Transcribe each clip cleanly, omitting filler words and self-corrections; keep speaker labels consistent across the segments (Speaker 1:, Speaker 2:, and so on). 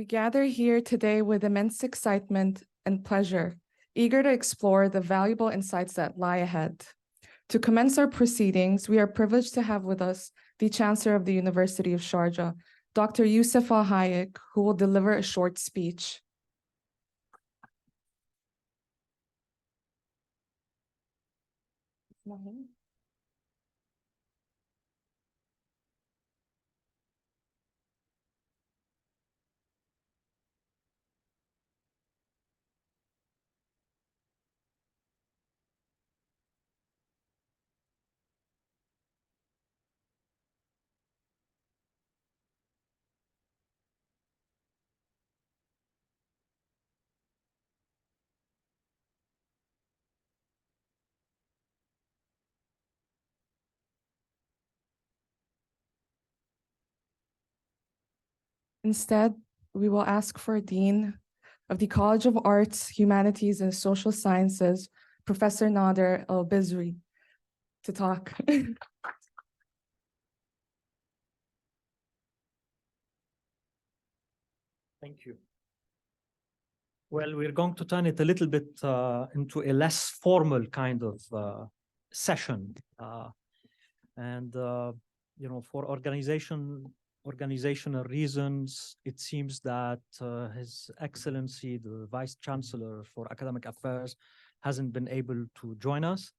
Speaker 1: We gather here today with immense excitement and pleasure, eager to explore the valuable insights that lie ahead. To commence our proceedings, we are privileged to have with us the Chancellor of the University of Sharjah, Dr. Youssef Al-Hayek, who will deliver a short speech. Instead, we will ask for Dean of the College of Arts, Humanities, and Social Sciences, Professor Nader Al-Bizri, to talk.
Speaker 2: Thank you. Well, we're going to turn it a little bit into a less formal kind of session. You know, for organizational reasons, it seems that His Excellency, the Vice Chancellor for Academic Affairs, hasn't been able to join us.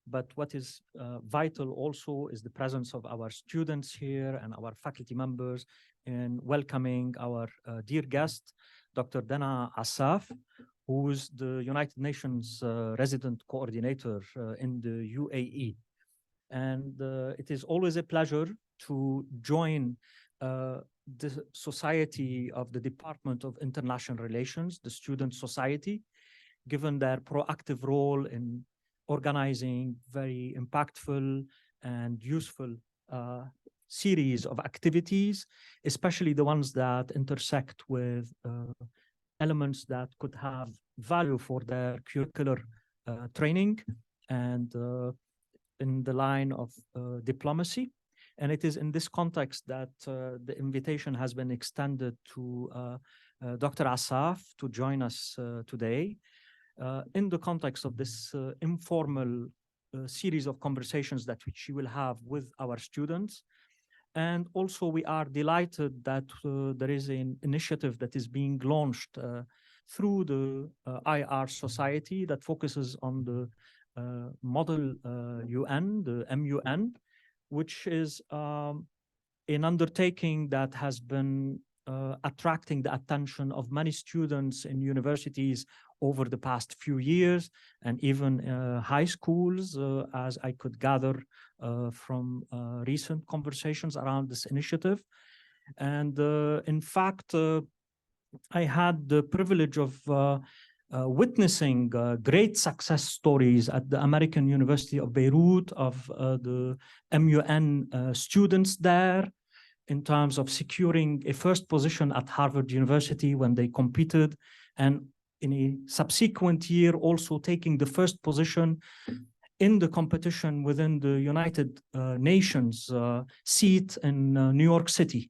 Speaker 2: But what is vital also is the presence of our students here and our faculty members in welcoming our dear guest, Dr. Dena Assaf, who is the United Nations resident coordinator in the UAE. And it is always a pleasure to join the Society of the Department of International Relations, the Student Society, given their proactive role in organizing very impactful and useful series of activities, especially the ones that intersect with elements that could have value for their curricular training and in the line of diplomacy. And it is in this context that the invitation has been extended to Dr. Assaf to join us today in the context of this informal series of conversations that she will have with our students. And also we are delighted that there is an initiative that is being launched through the IR Society that focuses on the Model UN, the MUN, which is an undertaking that has been attracting the attention of many students in universities over the past few years, and even high schools, as I could gather from recent conversations around this initiative. And in fact, I had the privilege of witnessing great success stories at the American University of Beirut of the MUN students there, in terms of securing a first position at Harvard University when they competed, and in a subsequent year also taking the first position in the competition within the United Nations seat in New York City.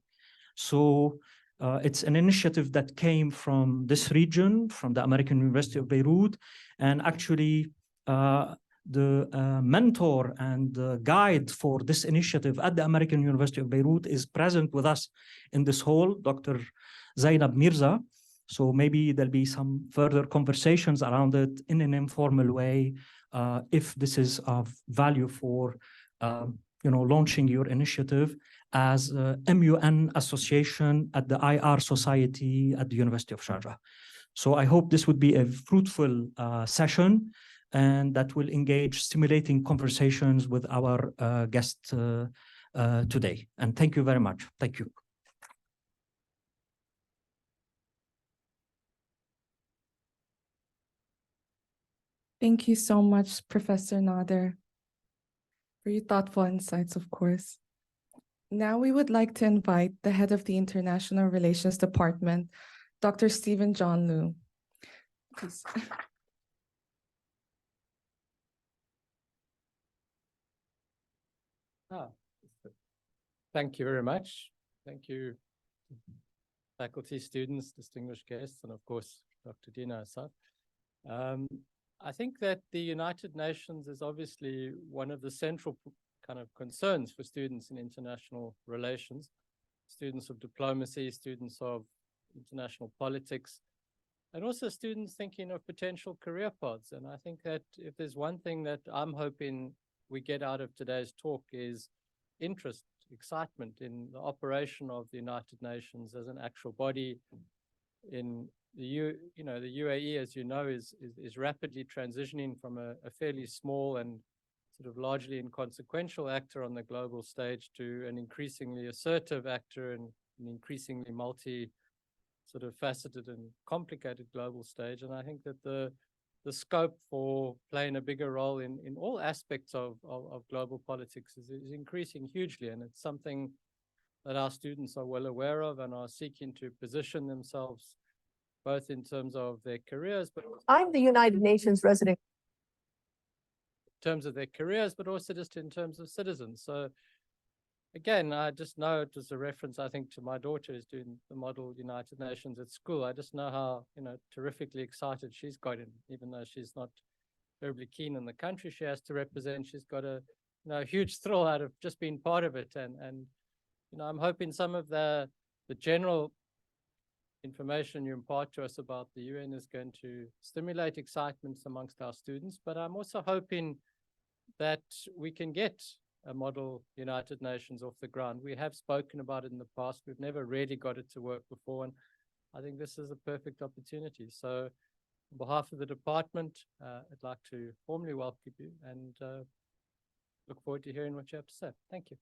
Speaker 2: So it's an initiative that came from this region, from the American University of Beirut, and actually the mentor and guide for this initiative at the American University of Beirut is present with us in this hall, Dr. Zainab Mirza. So maybe there'll be some further conversations around it in an informal way, if this is of value for launching your initiative as a MUN association at the IR Society at the University of Sharjah. So I hope this would be a fruitful session, and that will engage stimulating conversations with our guest today. And thank you very much. Thank you.
Speaker 1: Thank you so much, Professor Nader, for your thoughtful insights, of course. Now we would like to invite the head of the International Relations Department, Dr. Stephen John Liu. Please.
Speaker 3: Thank you very much. Thank you, faculty, students, distinguished guests, and of course, Dr. Dena Assaf. I think that the United Nations is obviously one of the central kind of concerns for students in international relations, students of diplomacy, students of international politics, and also students thinking of potential career paths. And I think that if there's one thing that I'm hoping we get out of today's talk is interest, excitement in the operation of the United Nations as an actual body. In the the UAE, as you know, is rapidly transitioning from a fairly small and sort of largely inconsequential actor on the global stage to an increasingly assertive actor and an increasingly sort of faceted and complicated global stage. And I think that the scope for playing a bigger role in all aspects of global politics is increasing hugely. And it's something that our students are well aware of and are seeking to position themselves both in terms of their careers, but
Speaker 4: I'm the United Nations resident.
Speaker 3: in terms of their careers, but also just in terms of citizens. So again, I just know it was a reference, I think, to my daughter who's doing the Model United Nations at school. I just know how, terrifically excited she's gotten, even though she's not terribly keen on the country she has to represent. She's got a huge thrill out of just being part of it. And I'm hoping some of the general information you impart to us about the UN is going to stimulate excitement amongst our students. But I'm also hoping that we can get a model United Nations off the ground. We have spoken about it in the past. We've never really got it to work before. And I think this is a perfect opportunity. So on behalf of the department, I'd like to formally welcome you and look forward to hearing what you have to say. Thank you.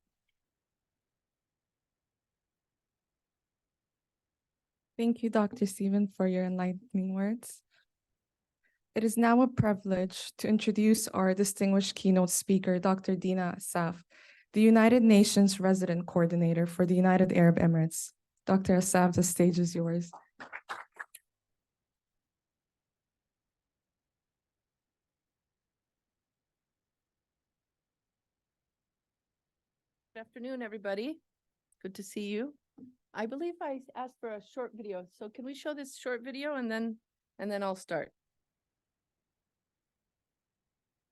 Speaker 1: Thank you, Dr. Stephen, for your enlightening words. It is now a privilege to introduce our distinguished keynote speaker, Dr. Dena Assaf, the United Nations Resident Coordinator for the United Arab Emirates. Dr. Assaf, the stage is yours.
Speaker 5: Good afternoon, everybody. Good to see you. I believe I asked for a short video. So can we show this short video and then I'll start.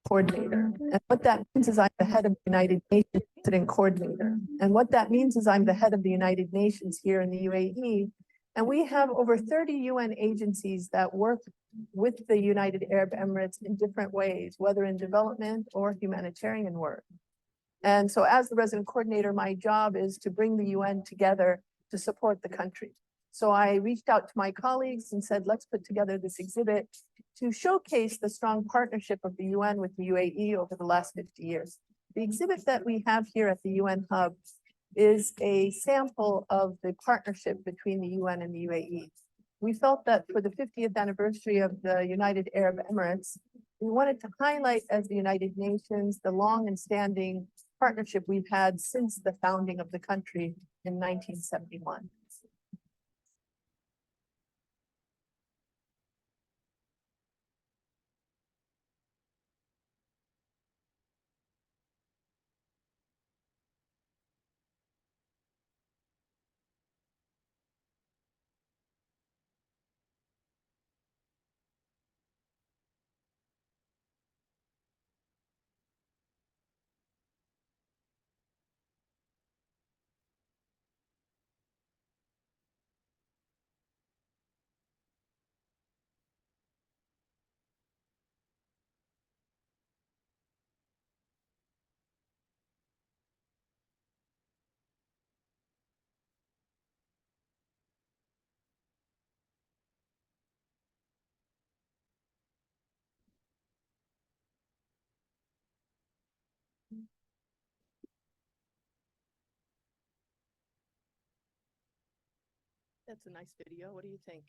Speaker 4: Coordinator. And what that means is I'm the head of the United Nations Resident Coordinator. And what that means is I'm the head of the United Nations here in the UAE. And we have over 30 UN agencies that work with the United Arab Emirates in different ways, whether in development or humanitarian work. And so as the resident coordinator, my job is to bring the UN together to support the country. So I reached out to my colleagues and said, let's put together this exhibit to showcase the strong partnership of the UN with the UAE over the last 50 years. The exhibit that we have here at the UN Hub is a sample of the partnership between the UN and the UAE. We felt that for the 50th anniversary of the United Arab Emirates, we wanted to highlight as the United Nations the long and standing partnership we've had since the founding of the country in 1971.
Speaker 5: That's a nice video. What do you think?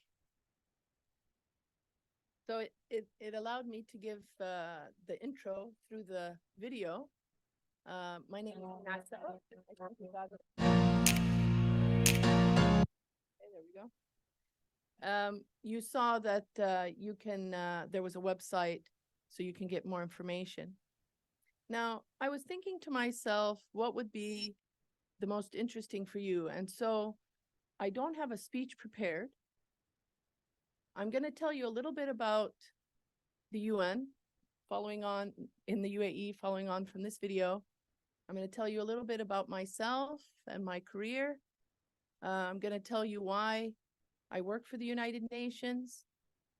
Speaker 5: So it allowed me to give the intro through the video. My name is Dena Assaf. Okay, there we go. You saw that you can, there was a website so you can get more information. Now, I was thinking to myself, what would be the most interesting for you? And so I don't have a speech prepared. I'm going to tell you a little bit about the UN, following on in the UAE, following on from this video. I'm going to tell you a little bit about myself and my career. I'm going to tell you why I work for the United Nations.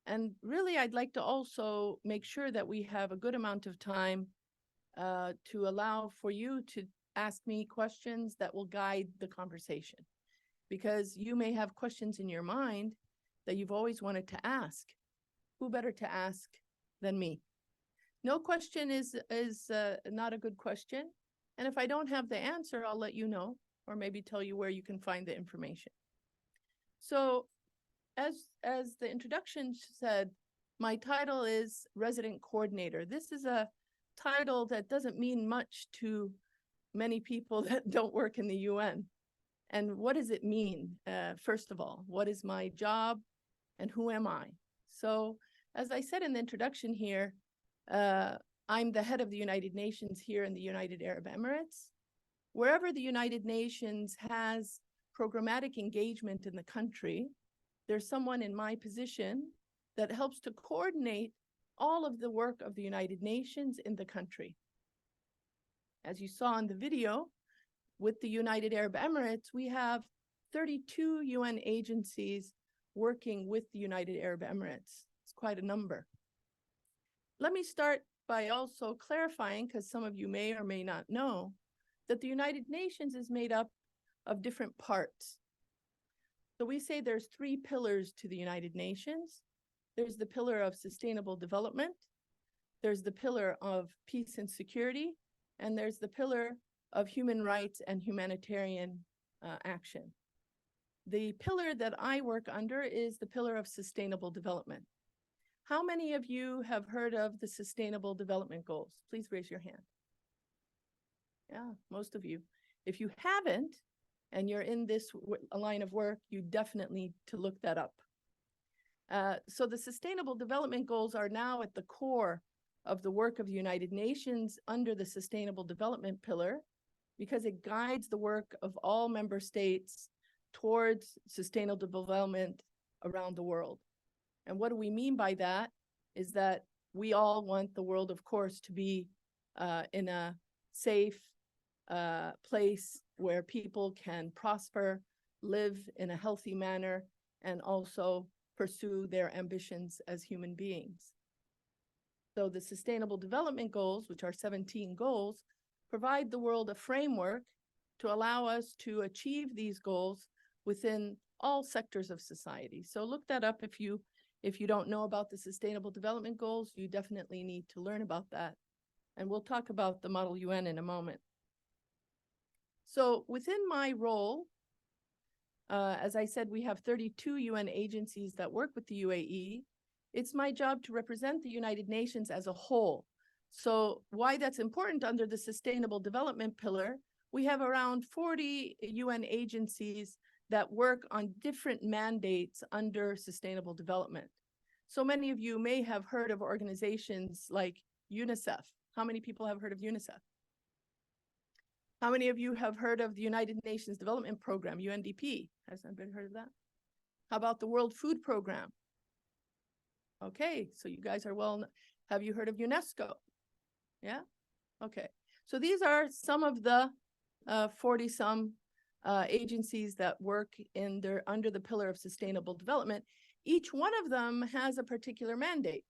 Speaker 5: And really, I'd like to also make sure that we have a good amount of time to allow for you to ask me questions that will guide the conversation. Because you may have questions in your mind that you've always wanted to ask. Who better to ask than me? No question is not a good question. And if I don't have the answer, I'll let you know, or maybe tell you where you can find the information. So as the introduction said, my title is Resident Coordinator. This is a title that doesn't mean much to many people that don't work in the UN. And what does it mean? First of all, what is my job and who am I? So as I said in the introduction here, I'm the head of the United Nations here in the United Arab Emirates. Wherever the United Nations has programmatic engagement in the country, there's someone in my position that helps to coordinate all of the work of the United Nations in the country. As you saw in the video, with the United Arab Emirates, we have 32 UN agencies working with the United Arab Emirates. It's quite a number. Let me start by also clarifying, because some of you may or may not know, that the United Nations is made up of different parts. So we say there's 3 pillars to the United Nations. There's the pillar of sustainable development, there's the pillar of peace and security, and there's the pillar of human rights and humanitarian action. The pillar that I work under is the pillar of sustainable development. How many of you have heard of the Sustainable Development Goals? Please raise your hand. Yeah, most of you. If you haven't, and you're in this line of work, you definitely need to look that up. So the Sustainable Development Goals are now at the core of the work of the United Nations under the Sustainable Development pillar, because it guides the work of all member states towards sustainable development around the world. And what do we mean by that? Is that we all want the world, of course, to be in a safe place where people can prosper, live in a healthy manner, and also pursue their ambitions as human beings. So the Sustainable Development Goals, which are 17 goals, provide the world a framework to allow us to achieve these goals within all sectors of society. So look that up if you don't know about the Sustainable Development Goals. You definitely need to learn about that. And we'll talk about the Model UN in a moment. So within my role, as I said, we have 32 UN agencies that work with the UAE. It's my job to represent the United Nations as a whole. So why that's important under the Sustainable Development pillar, we have around 40 UN agencies that work on different mandates under sustainable development. So many of you may have heard of organizations like UNICEF. How many people have heard of UNICEF? How many of you have heard of the United Nations Development Program, UNDP? Has anybody heard of that? How about the World Food Program? Okay, so you guys are well. Have you heard of UNESCO? Yeah? Okay. So these are some of the 40-some agencies that work under the pillar of sustainable development. Each one of them has a particular mandate.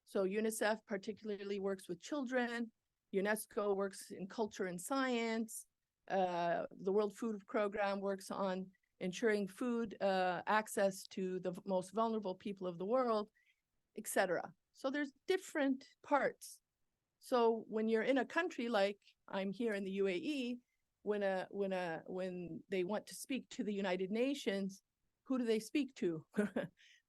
Speaker 5: So UNICEF particularly works with children. UNESCO works in culture and science. The World Food Program works on ensuring food access to the most vulnerable people of the world, etc. So there's different parts. So when you're in a country like I'm here in the UAE, when they want to speak to the United Nations, who do they speak to?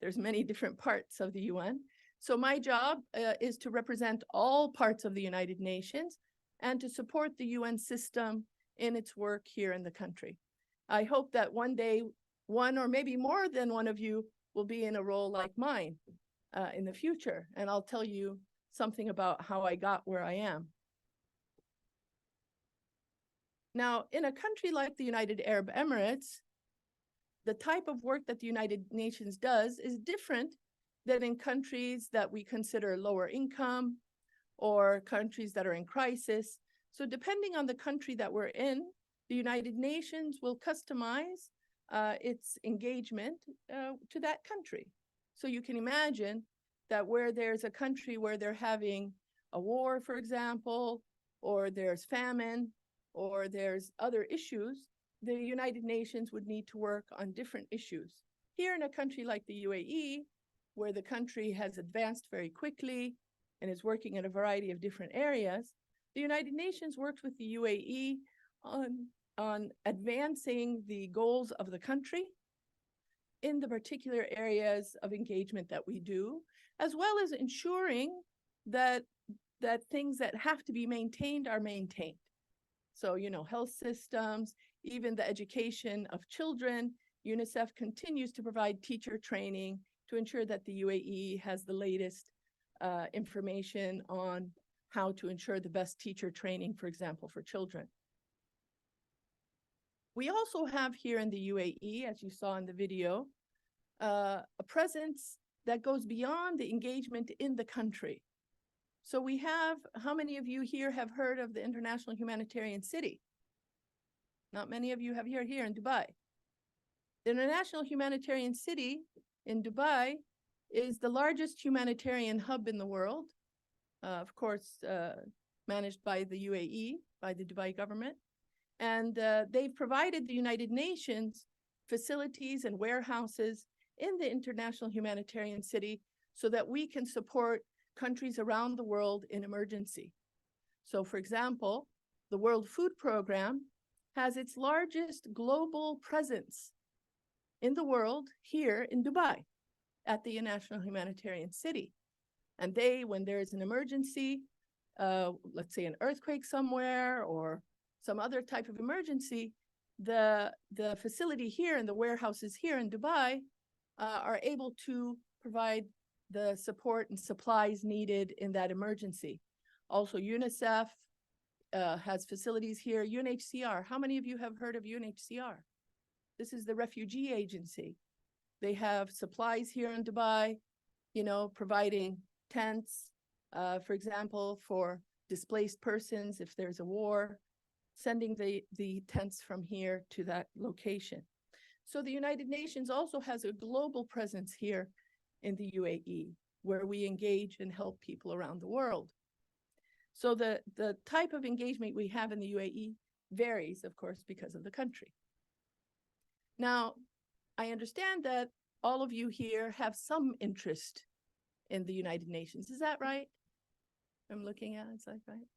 Speaker 5: There's many different parts of the UN. So my job is to represent all parts of the United Nations and to support the UN system in its work here in the country. I hope that one day, one or maybe more than one of you will be in a role like mine in the future. And I'll tell you something about how I got where I am. Now, in a country like the United Arab Emirates, the type of work that the United Nations does is different than in countries that we consider lower income or countries that are in crisis. So depending on the country that we're in, the United Nations will customize its engagement to that country. So you can imagine that where there's a country where they're having a war, for example, or there's famine, or there's other issues, the United Nations would need to work on different issues. Here in a country like the UAE, where the country has advanced very quickly and is working in a variety of different areas, the United Nations works with the UAE on advancing the goals of the country in the particular areas of engagement that we do, as well as ensuring that things that have to be maintained are maintained. So, health systems, even the education of children, UNICEF continues to provide teacher training to ensure that the UAE has the latest information on how to ensure the best teacher training, for example, for children. We also have here in the UAE, as you saw in the video, a presence that goes beyond the engagement in the country. So we have, how many of you here have heard of the International Humanitarian City? Not many of you have here in Dubai. The International Humanitarian City in Dubai is the largest humanitarian hub in the world, of course, managed by the UAE, by the Dubai government. And they've provided the United Nations facilities and warehouses in the International Humanitarian City so that we can support countries around the world in emergency. So, for example, the World Food Program has its largest global presence in the world here in Dubai at the International Humanitarian City. And they, when there is an emergency, let's say an earthquake somewhere or some other type of emergency, the facility here and the warehouses here in Dubai are able to provide the support and supplies needed in that emergency. Also, UNICEF has facilities here. UNHCR, how many of you have heard of UNHCR? This is the refugee agency. They have supplies here in Dubai, providing tents, for example, for displaced persons if there's a war, sending the tents from here to that location. So the United Nations also has a global presence here in the UAE, where we engage and help people around the world. So the type of engagement we have in the UAE varies, of course, because of the country. Now, I understand that all of you here have some interest in the United Nations. Is that right? I'm looking at it, is that right?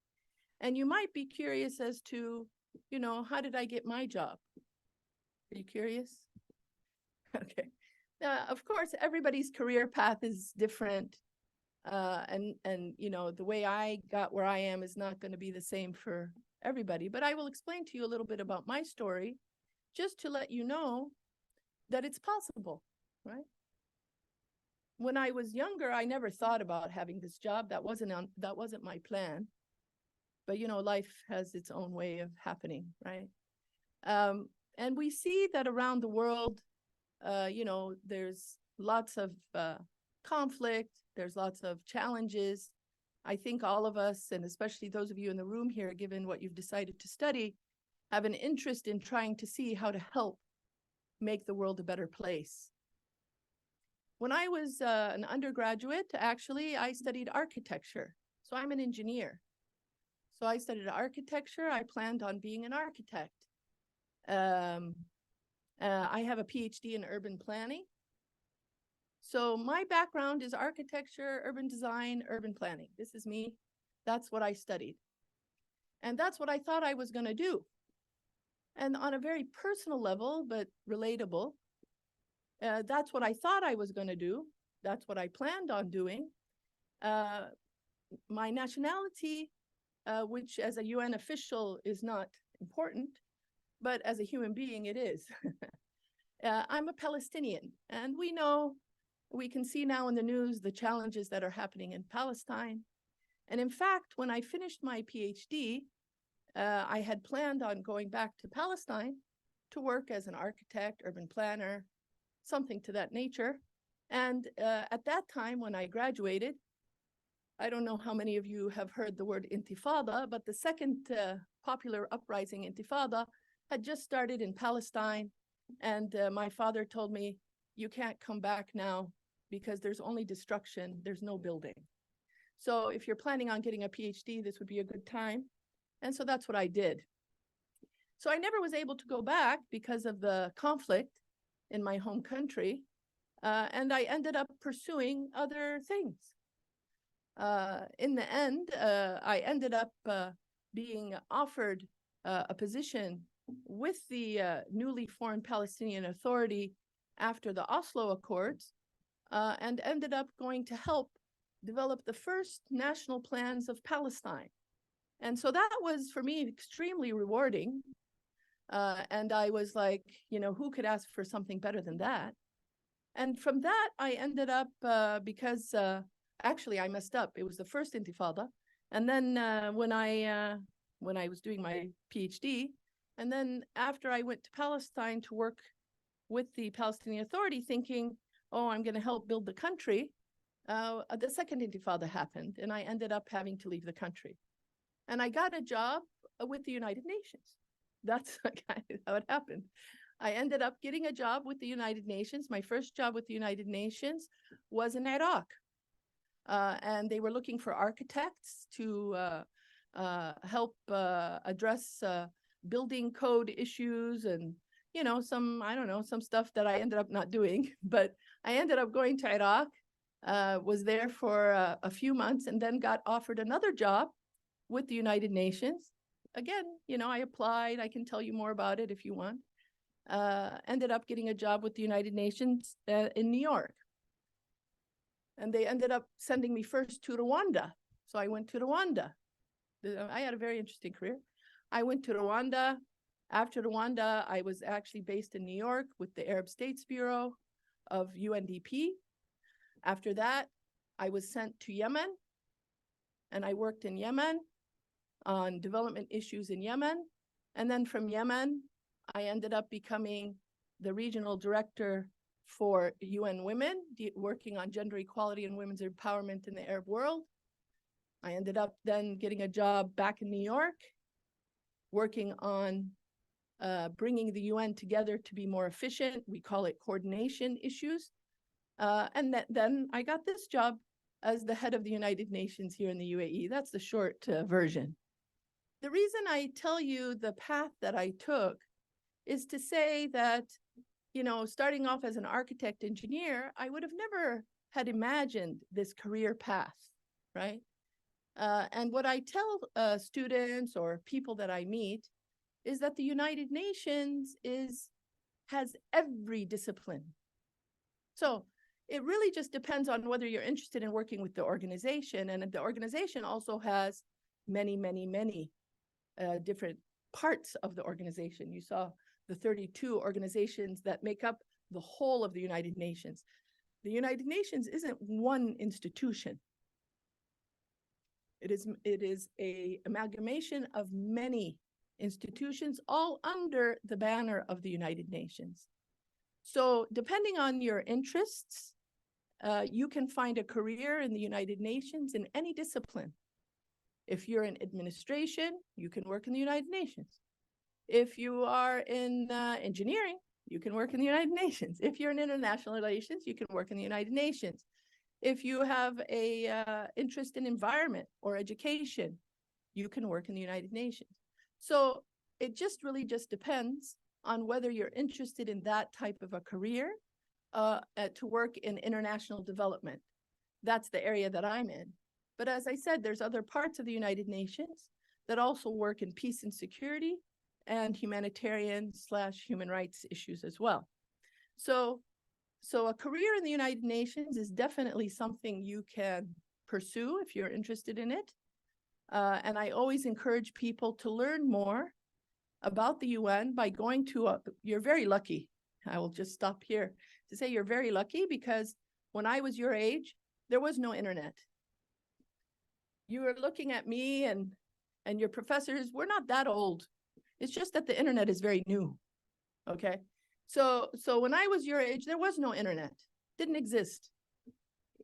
Speaker 5: And you might be curious as to, how did I get my job? Are you curious? Okay. Of course, everybody's career path is different. And the way I got where I am is not going to be the same for everybody. But I will explain to you a little bit about my story, just to let you know that it's possible, right? When I was younger, I never thought about having this job. That wasn't my plan. But life has its own way of happening, right? And we see that around the world, there's lots of conflict, there's lots of challenges. I think all of us, and especially those of you in the room here, given what you've decided to study, have an interest in trying to see how to help make the world a better place. When I was an undergraduate, actually, I studied architecture. So I'm an engineer. So I studied architecture. I planned on being an architect. I have a PhD in urban planning. So my background is architecture, urban design, urban planning. This is me. That's what I studied. And that's what I thought I was going to do. And on a very personal level, but relatable, that's what I thought I was going to do. That's what I planned on doing. My nationality, which as a UN official is not important, but as a human being, it is. I'm a Palestinian, and we can see now in the news the challenges that are happening in Palestine. And in fact, when I finished my PhD, I had planned on going back to Palestine to work as an architect, urban planner, something to that nature. And at that time, when I graduated, I don't know how many of you have heard the word intifada, but the second popular uprising, intifada, had just started in Palestine. And my father told me, you can't come back now because there's only destruction, there's no building. So if you're planning on getting a PhD, this would be a good time. And so that's what I did. So I never was able to go back because of the conflict in my home country. And I ended up pursuing other things. In the end, I ended up being offered a position with the newly formed Palestinian Authority after the Oslo Accords, and ended up going to help develop the first national plans of Palestine. And so that was, for me, extremely rewarding. And I was like, you know, who could ask for something better than that? And from that, I ended up, because actually I messed up. It was the first intifada. And then when I was doing my PhD, and then after I went to Palestine to work with the Palestinian Authority, thinking, oh, I'm going to help build the country, the second intifada happened, and I ended up having to leave the country. And I got a job with the United Nations. That's kind of how it happened. I ended up getting a job with the United Nations. My first job with the United Nations was in Iraq. And they were looking for architects to help address building code issues and, you know, some, I don't know, some stuff that I ended up not doing. But I ended up going to Iraq, was there for a few months, and then got offered another job with the United Nations. Again, you know, I applied. I can tell you more about it if you want. Ended up getting a job with the United Nations in New York. And they ended up sending me first to Rwanda. So I went to Rwanda. I had a very interesting career. I went to Rwanda. After Rwanda, I was actually based in New York with the Arab States Bureau of UNDP. After that, I was sent to Yemen, and I worked in Yemen on development issues in Yemen. And then from Yemen, I ended up becoming the regional director for UN Women, working on gender equality and women's empowerment in the Arab world. I ended up then getting a job back in New York, working on bringing the UN together to be more efficient. We call it coordination issues. And then I got this job as the head of the United Nations here in the UAE. That's the short version. The reason I tell you the path that I took is to say that, you know, starting off as an architect engineer, I would have never had imagined this career path, right? And what I tell students or people that I meet is that the United Nations has every discipline. So it really just depends on whether you're interested in working with the organization. And the organization also has many, many, many different parts of the organization. You saw the 32 organizations that make up the whole of the United Nations. The United Nations isn't one institution. It is an amalgamation of many institutions, all under the banner of the United Nations. So depending on your interests, you can find a career in the United Nations in any discipline. If you're in administration, you can work in the United Nations. If you are in engineering, you can work in the United Nations. If you're in international relations, you can work in the United Nations. If you have a interest in environment or education, you can work in the United Nations. So it just really just depends on whether you're interested in that type of a career to work in international development. That's the area that I'm in. But as I said, there's other parts of the United Nations that also work in peace and security and humanitarian/human rights issues as well. So a career in the United Nations is definitely something you can pursue if you're interested in it. And I always encourage people to learn more about the UN by going to you're very lucky. I will just stop here to say you're very lucky, because when I was your age, there was no internet. You were looking at me and your professors, we're not that old. It's just that the internet is very new. Okay. So when I was your age, there was no internet. Didn't exist.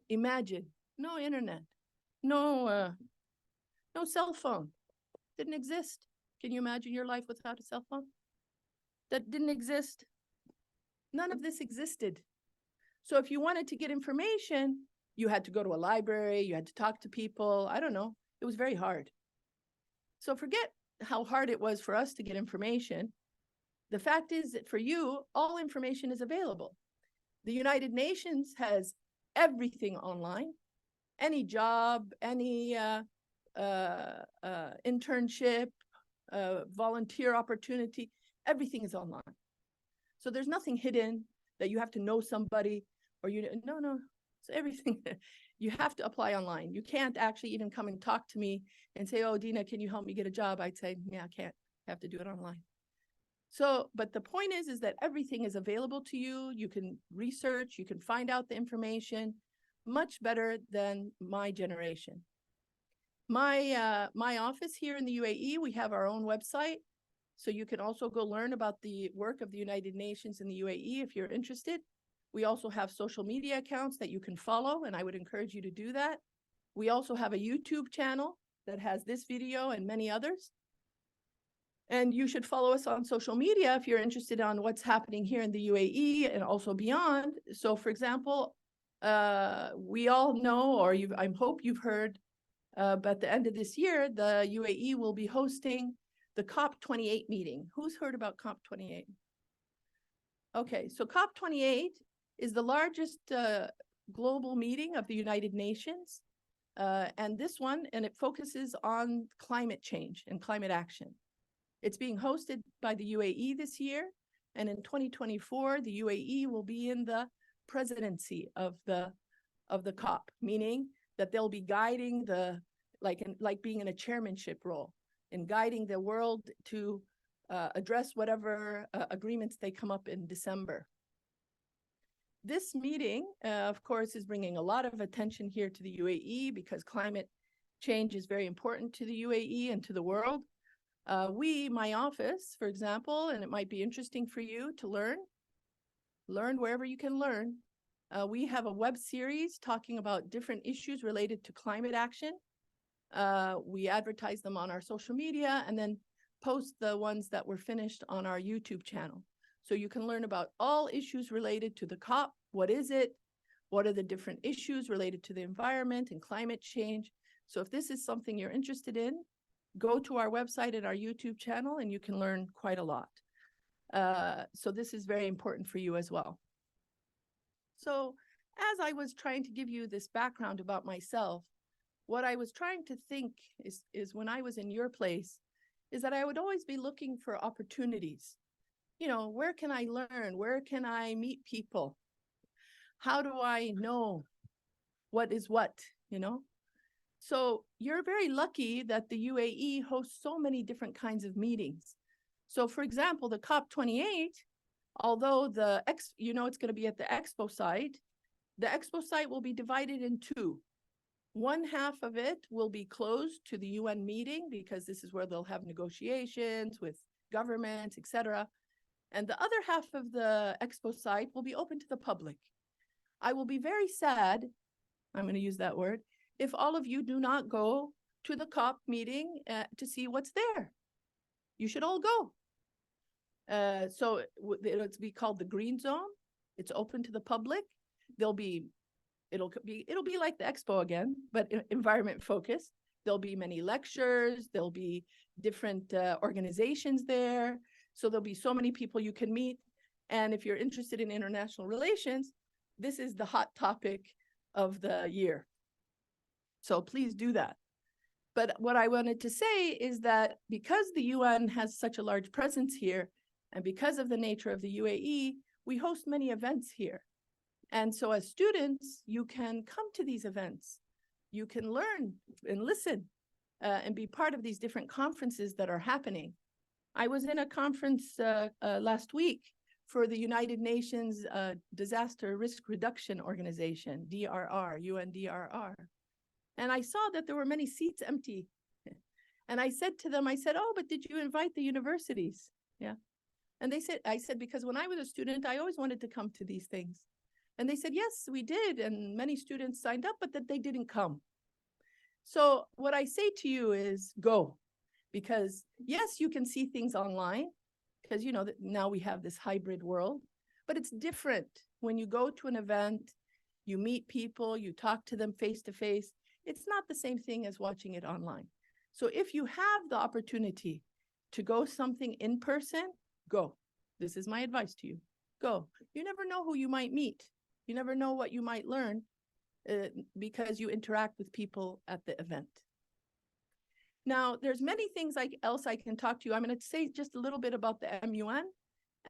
Speaker 5: Imagine, no internet, no cell phone. Didn't exist. Can you imagine your life without a cell phone? That didn't exist. None of this existed. So if you wanted to get information, you had to go to a library, you had to talk to people. I don't know. It was very hard. So forget how hard it was for us to get information. The fact is that for you, all information is available. The United Nations has everything online. Any job, any internship, volunteer opportunity, everything is online. So there's nothing hidden that you have to know somebody or no. So everything, you have to apply online. You can't actually even come and talk to me and say, oh, Dena, can you help me get a job? I'd say, yeah, I can't. I have to do it online. So, but the point is that everything is available to you. You can research, you can find out the information much better than my generation. My office here in the UAE, we have our own website. So you can also go learn about the work of the United Nations in the UAE if you're interested. We also have social media accounts that you can follow, and I would encourage you to do that. We also have a YouTube channel that has this video and many others. And you should follow us on social media if you're interested on what's happening here in the UAE and also beyond. So for example, we all know, or I hope you've heard, but at the end of this year, the UAE will be hosting the COP28 meeting. Who's heard about COP28? Okay, so COP28 is the largest global meeting of the United Nations. And this one, and it focuses on climate change and climate action. It's being hosted by the UAE this year. And in 2024, the UAE will be in the presidency of the COP, meaning that they'll be guiding like being in a chairmanship role in guiding the world to address whatever agreements they come up in December. This meeting, of course, is bringing a lot of attention here to the UAE because climate change is very important to the UAE and to the world. My office, for example, and it might be interesting for you to learn wherever you can learn. We have a web series talking about different issues related to climate action. We advertise them on our social media and then post the ones that were finished on our YouTube channel. So you can learn about all issues related to the COP. What is it? What are the different issues related to the environment and climate change? So if this is something you're interested in, go to our website and our YouTube channel and you can learn quite a lot. So this is very important for you as well. So as I was trying to give you this background about myself, what I was trying to think is when I was in your place, is that I would always be looking for opportunities. You know, where can I learn? Where can I meet people? How do I know what is what, you know? So you're very lucky that the UAE hosts so many different kinds of meetings. So for example, the COP28, although it's going to be at the expo site will be divided in two. One half of it will be closed to the UN meeting because this is where they'll have negotiations with governments, etc. And the other half of the expo site will be open to the public. I will be very sad, I'm going to use that word, if all of you do not go to the COP meeting to see what's there. You should all go. So it'll be called the Green Zone. It's open to the public. It'll be like the expo again, but environment focused. There'll be many lectures. There'll be different organizations there. So there'll be so many people you can meet. And if you're interested in international relations, this is the hot topic of the year. So please do that. But what I wanted to say is that because the UN has such a large presence here, and because of the nature of the UAE, we host many events here. And so as students, you can come to these events. You can learn and listen and be part of these different conferences that are happening. I was in a conference last week for the United Nations Disaster Risk Reduction Organization, DRR, UNDRR. And I saw that there were many seats empty. And I said to them, oh, but did you invite the universities? Yeah. And I said, because when I was a student, I always wanted to come to these things. And they said, yes, we did. And many students signed up, but that they didn't come. So what I say to you is go, because yes, you can see things online because, you know, that now we have this hybrid world, but it's different when you go to an event, you meet people, you talk to them face to face. It's not the same thing as watching it online. So if you have the opportunity to go something in person, go. This is my advice to you. Go. You never know who you might meet. You never know what you might learn because you interact with people at the event. Now, there's many things else I can talk to you. I'm going to say just a little bit about the MUN,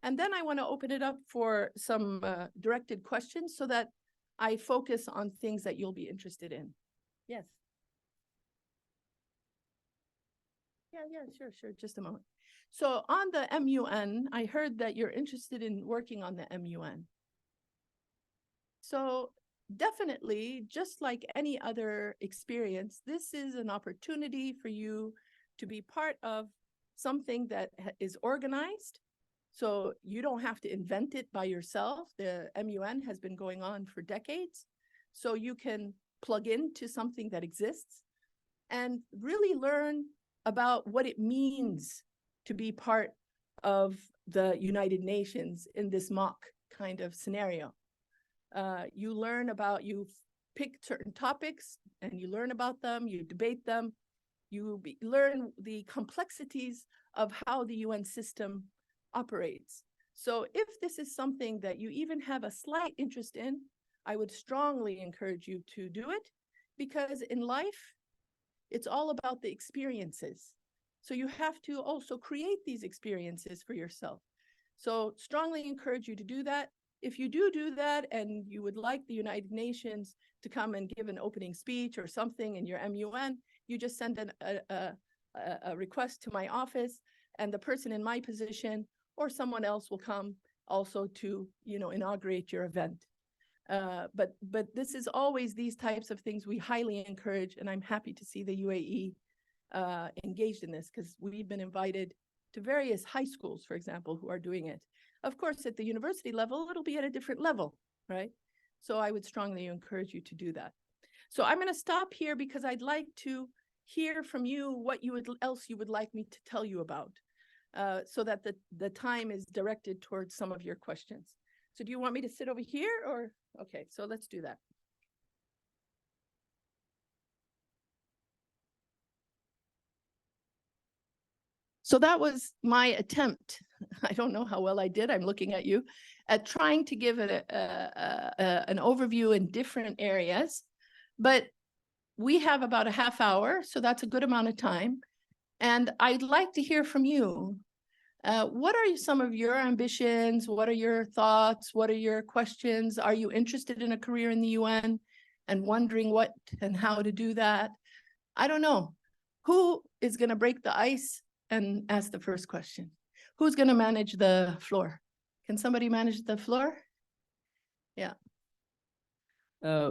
Speaker 5: and then I want to open it up for some directed questions so that I focus on things that you'll be interested in. Yes. Yeah, sure. Just a moment. So on the MUN, I heard that you're interested in working on the MUN. So definitely, just like any other experience, this is an opportunity for you to be part of something that is organized. So you don't have to invent it by yourself. The MUN has been going on for decades. So you can plug into something that exists and really learn about what it means to be part of the United Nations in this mock kind of scenario. You learn about, you pick certain topics and you learn about them, you debate them, you learn the complexities of how the UN system operates. So if this is something that you even have a slight interest in, I would strongly encourage you to do it, because in life, it's all about the experiences. So you have to also create these experiences for yourself. So strongly encourage you to do that. If you do that and you would like the United Nations to come and give an opening speech or something in your MUN, you just send a request to my office, and the person in my position or someone else will come also to, you know, inaugurate your event. But this is always these types of things we highly encourage, and I'm happy to see the UAE engaged in this, because we've been invited to various high schools, for example, who are doing it. Of course, at the university level, it'll be at a different level, right? So I would strongly encourage you to do that. So I'm going to stop here because I'd like to hear from you what else you would like me to tell you about, so that the time is directed towards some of your questions. So do you want me to sit over here or? Okay, so let's do that. So that was my attempt. I don't know how well I did. I'm looking at you, at trying to give it an overview in different areas. But we have about a half hour, so that's a good amount of time. And I'd like to hear from you. What are some of your ambitions? What are your thoughts? What are your questions? Are you interested in a career in the UN and wondering what and how to do that? I don't know. Who is going to break the ice and ask the first question? Who's going to manage the floor? Can somebody manage the floor? Yeah.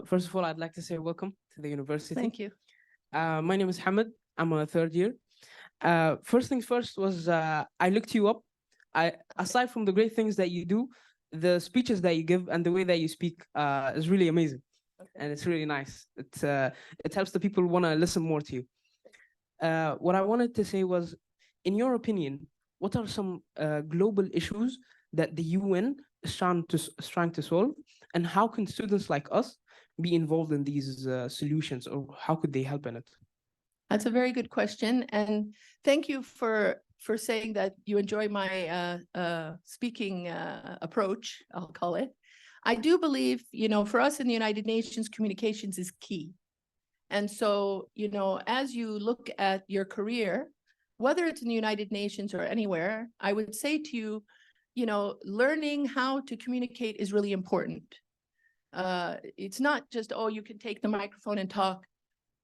Speaker 6: First of all, I'd like to say welcome to the university.
Speaker 5: Thank you.
Speaker 6: My name is Hamid. I'm a third year. First things first was I looked you up. Aside from the great things that you do, the speeches that you give and the way that you speak is really amazing. Okay. And it's really nice. It helps the people want to listen more to you. What I wanted to say was, in your opinion, what are some global issues that the UN is trying to solve, and how can students like us be involved in these solutions, or how could they help in it?
Speaker 5: That's a very good question, and thank you for saying that you enjoy my speaking approach, I'll call it. I do believe, you know, for us in the United Nations, communications is key. And so, you know, as you look at your career, whether it's in the United Nations or anywhere, I would say to you, you know, learning how to communicate is really important. It's not just, oh, you can take the microphone and talk.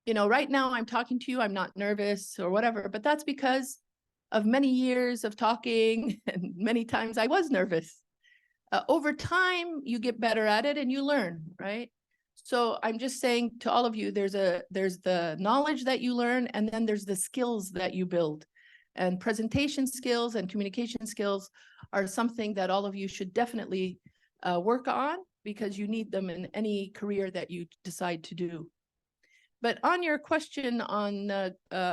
Speaker 5: You know, right now I'm talking to you, I'm not nervous or whatever, but that's because of many years of talking, and many times I was nervous. Over time, you get better at it and you learn, right? So I'm just saying to all of you, there's the knowledge that you learn, and then there's the skills that you build. And presentation skills and communication skills are something that all of you should definitely work on, because you need them in any career that you decide to do. But on your question on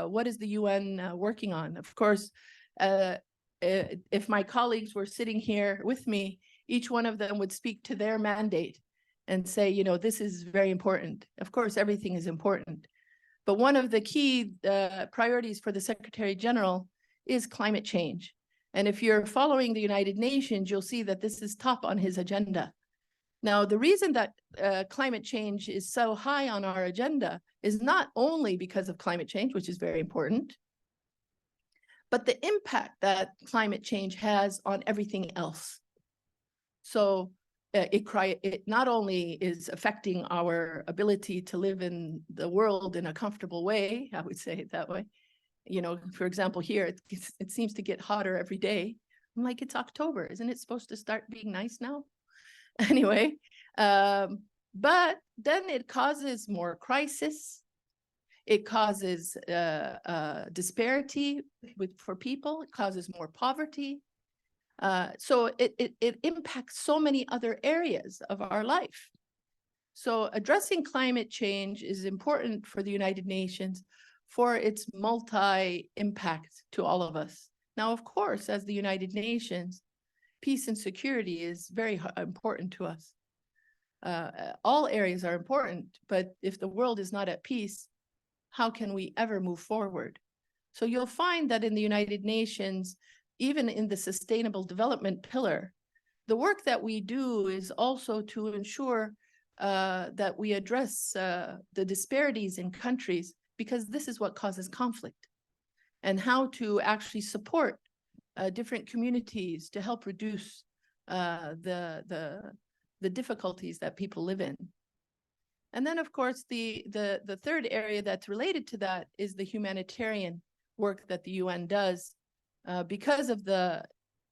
Speaker 5: what is the UN working on, of course, if my colleagues were sitting here with me, each one of them would speak to their mandate and say, you know, this is very important. Of course, everything is important. But one of the key priorities for the Secretary General is climate change. And if you're following the United Nations, you'll see that this is top on his agenda. Now, the reason that climate change is so high on our agenda is not only because of climate change, which is very important, but the impact that climate change has on everything else. So it not only is affecting our ability to live in the world in a comfortable way, I would say it that way. You know, for example, here, it seems to get hotter every day. I'm like, it's October. Isn't it supposed to start being nice now? Anyway, but then it causes more crisis. It causes disparity for people. It causes more poverty. So it impacts so many other areas of our life. So addressing climate change is important for the United Nations for its multi-impact to all of us. Now, of course, as the United Nations, peace and security is very important to us. All areas are important, but if the world is not at peace, how can we ever move forward? So you'll find that in the United Nations, even in the sustainable development pillar, the work that we do is also to ensure that we address the disparities in countries, because this is what causes conflict, and how to actually support different communities to help reduce the difficulties that people live in. And then, of course, the third area that's related to that is the humanitarian work that the UN does because of the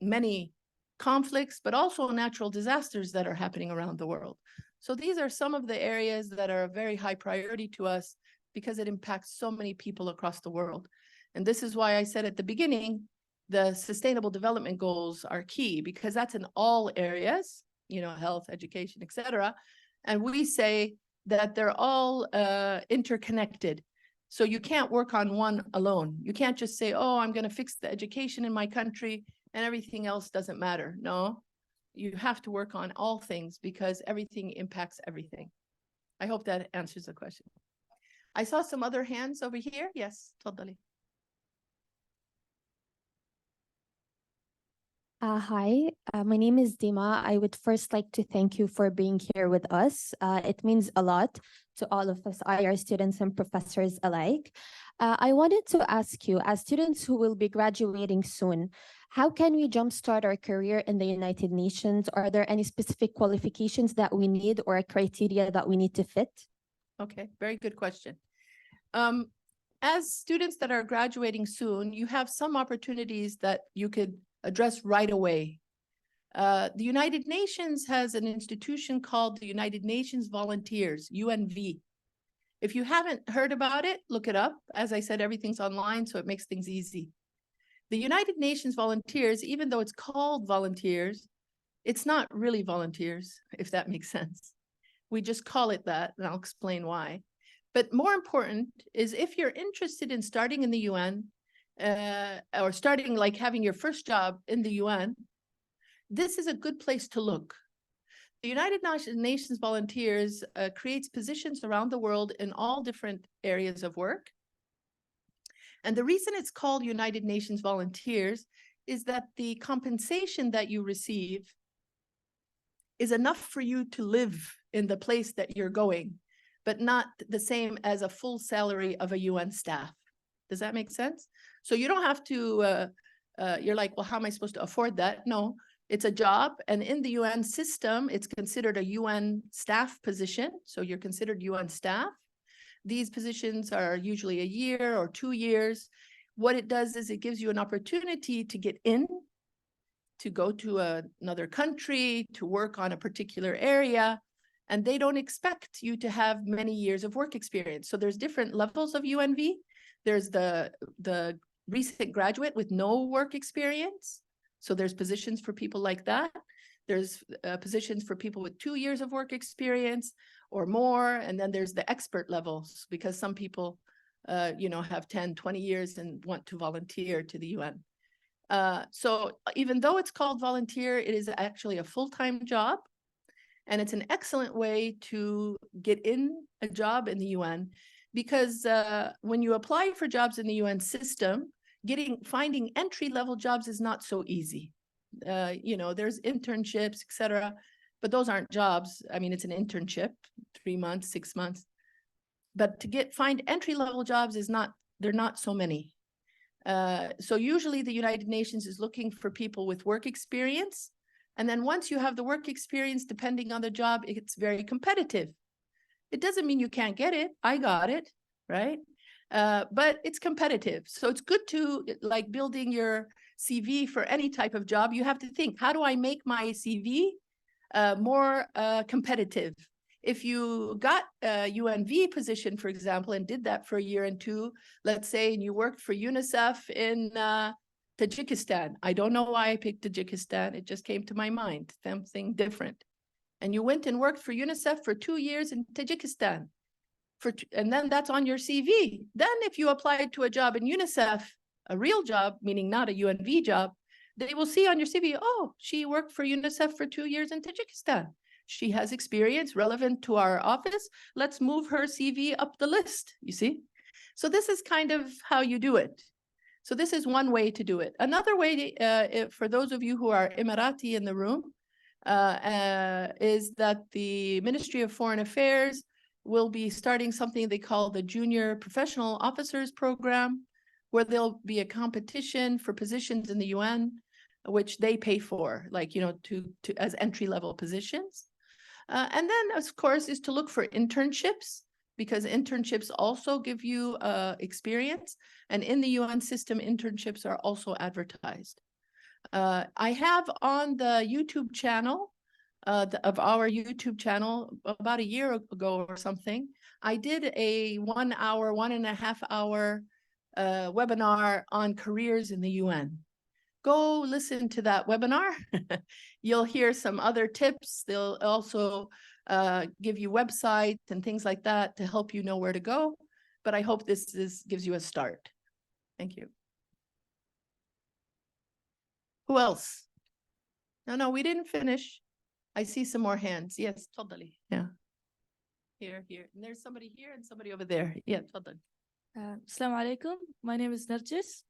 Speaker 5: many conflicts, but also natural disasters that are happening around the world. So these are some of the areas that are a very high priority to us, because it impacts so many people across the world. And this is why I said at the beginning, the Sustainable Development Goals are key, because that's in all areas, you know, health, education, etc. And we say that they're all interconnected. So you can't work on one alone. You can't just say, oh, I'm going to fix the education in my country and everything else doesn't matter. No, you have to work on all things, because everything impacts everything. I hope that answers the question. I saw some other hands over here. Yes, totally.
Speaker 7: Hi, my name is Dena. I would first like to thank you for being here with us. It means a lot to all of us, IR students and professors alike. I wanted to ask you, as students who will be graduating soon, how can we jumpstart our career in the United Nations? Are there any specific qualifications that we need or a criteria that we need to fit?
Speaker 5: Okay, very good question. As students that are graduating soon, you have some opportunities that you could address right away. The United Nations has an institution called the United Nations Volunteers, UNV. If you haven't heard about it, look it up. As I said, everything's online, so it makes things easy. The United Nations Volunteers, even though it's called volunteers, it's not really volunteers, if that makes sense. We just call it that, and I'll explain why. But more important is, if you're interested in starting in the UN, or starting like having your first job in the UN, this is a good place to look. The United Nations Volunteers creates positions around the world in all different areas of work. And the reason it's called United Nations Volunteers is that the compensation that you receive is enough for you to live in the place that you're going, but not the same as a full salary of a UN staff. Does that make sense? So you don't have to, you're like, well, how am I supposed to afford that? No, it's a job. And in the UN system, it's considered a UN staff position. So you're considered UN staff. These positions are usually a year or 2 years. What it does is it gives you an opportunity to get in, to go to another country, to work on a particular area. And they don't expect you to have many years of work experience. So there's different levels of UNV. There's the recent graduate with no work experience. So there's positions for people like that. There's positions for people with 2 years of work experience or more. And then there's the expert levels, because some people, have 10, 20 years and want to volunteer to the UN. So even though it's called volunteer, it is actually a full-time job. And it's an excellent way to get in a job in the UN, because when you apply for jobs in the UN system, finding entry-level jobs is not so easy. There's internships, etc., but those aren't jobs. I mean, it's an internship, 3 months, 6 months. But to find entry-level jobs they're not so many. So usually the United Nations is looking for people with work experience. And then once you have the work experience, depending on the job, it's very competitive. It doesn't mean you can't get it. I got it, right? But it's competitive. So it's good to, like, building your CV for any type of job. You have to think, how do I make my CV more competitive? If you got a UNV position, for example, and did that for a year and two, let's say, and you worked for UNICEF in Tajikistan. I don't know why I picked Tajikistan. It just came to my mind, something different. And you went and worked for UNICEF for 2 years in Tajikistan. And then that's on your CV. Then if you applied to a job in UNICEF, a real job, meaning not a UNV job, they will see on your CV, oh, she worked for UNICEF for 2 years in Tajikistan. She has experience relevant to our office. Let's move her CV up the list, you see? So this is kind of how you do it. So this is one way to do it. Another way, for those of you who are Emirati in the room, is that the Ministry of Foreign Affairs will be starting something they call the Junior Professional Officers Program, where there'll be a competition for positions in the UN, which they pay for, like, as entry-level positions. And then, of course, is to look for internships, because internships also give you experience. And in the UN system, internships are also advertised. I have on the YouTube channel, of our YouTube channel, about a year ago or something, I did a 1 hour, 1.5 hour webinar on careers in the UN. Go listen to that webinar. You'll hear some other tips. They'll also give you websites and things like that to help you know where to go. But I hope this gives you a start. Thank you. Who else? No, we didn't finish. I see some more hands. Yes, totally. Yeah. Here. And there's somebody here and somebody over there. Yeah, totally.
Speaker 8: Assalamu alaikum. My name is Narjis.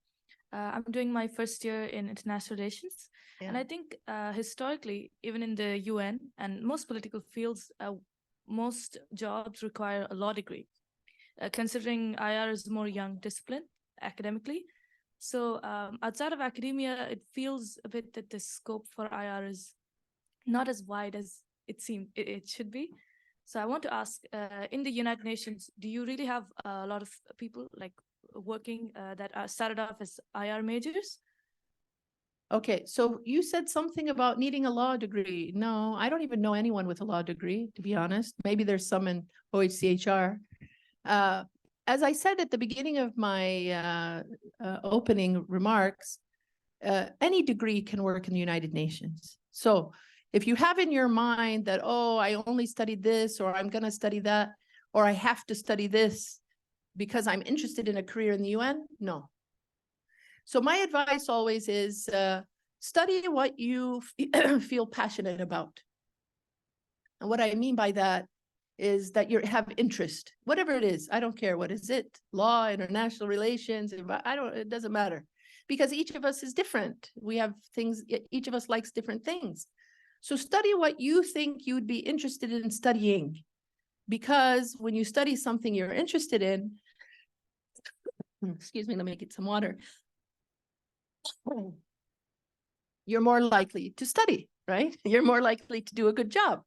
Speaker 8: I'm doing my first year in international relations.
Speaker 5: Yeah.
Speaker 8: And I think historically, even in the UN and most political fields, most jobs require a law degree, considering IR is a more young discipline academically. So outside of academia, it feels a bit that the scope for IR is not as wide as it should be. So I want to ask, in the United Nations, do you really have a lot of people like working that are started off as IR majors?
Speaker 5: Okay, so you said something about needing a law degree. No, I don't even know anyone with a law degree, to be honest. Maybe there's some in OHCHR. As I said at the beginning of my opening remarks, any degree can work in the United Nations. So if you have in your mind that, oh, I only studied this, or I'm going to study that, or I have to study this because I'm interested in a career in the UN, no. So my advice always is study what you feel passionate about. And what I mean by that is that you have interest, whatever it is. I don't care. What is it? Law, international relations, it doesn't matter. Because each of us is different. We have things, each of us likes different things. So study what you think you'd be interested in studying. Because when you study something you're interested in, excuse me, let me get some water. You're more likely to study, right? You're more likely to do a good job.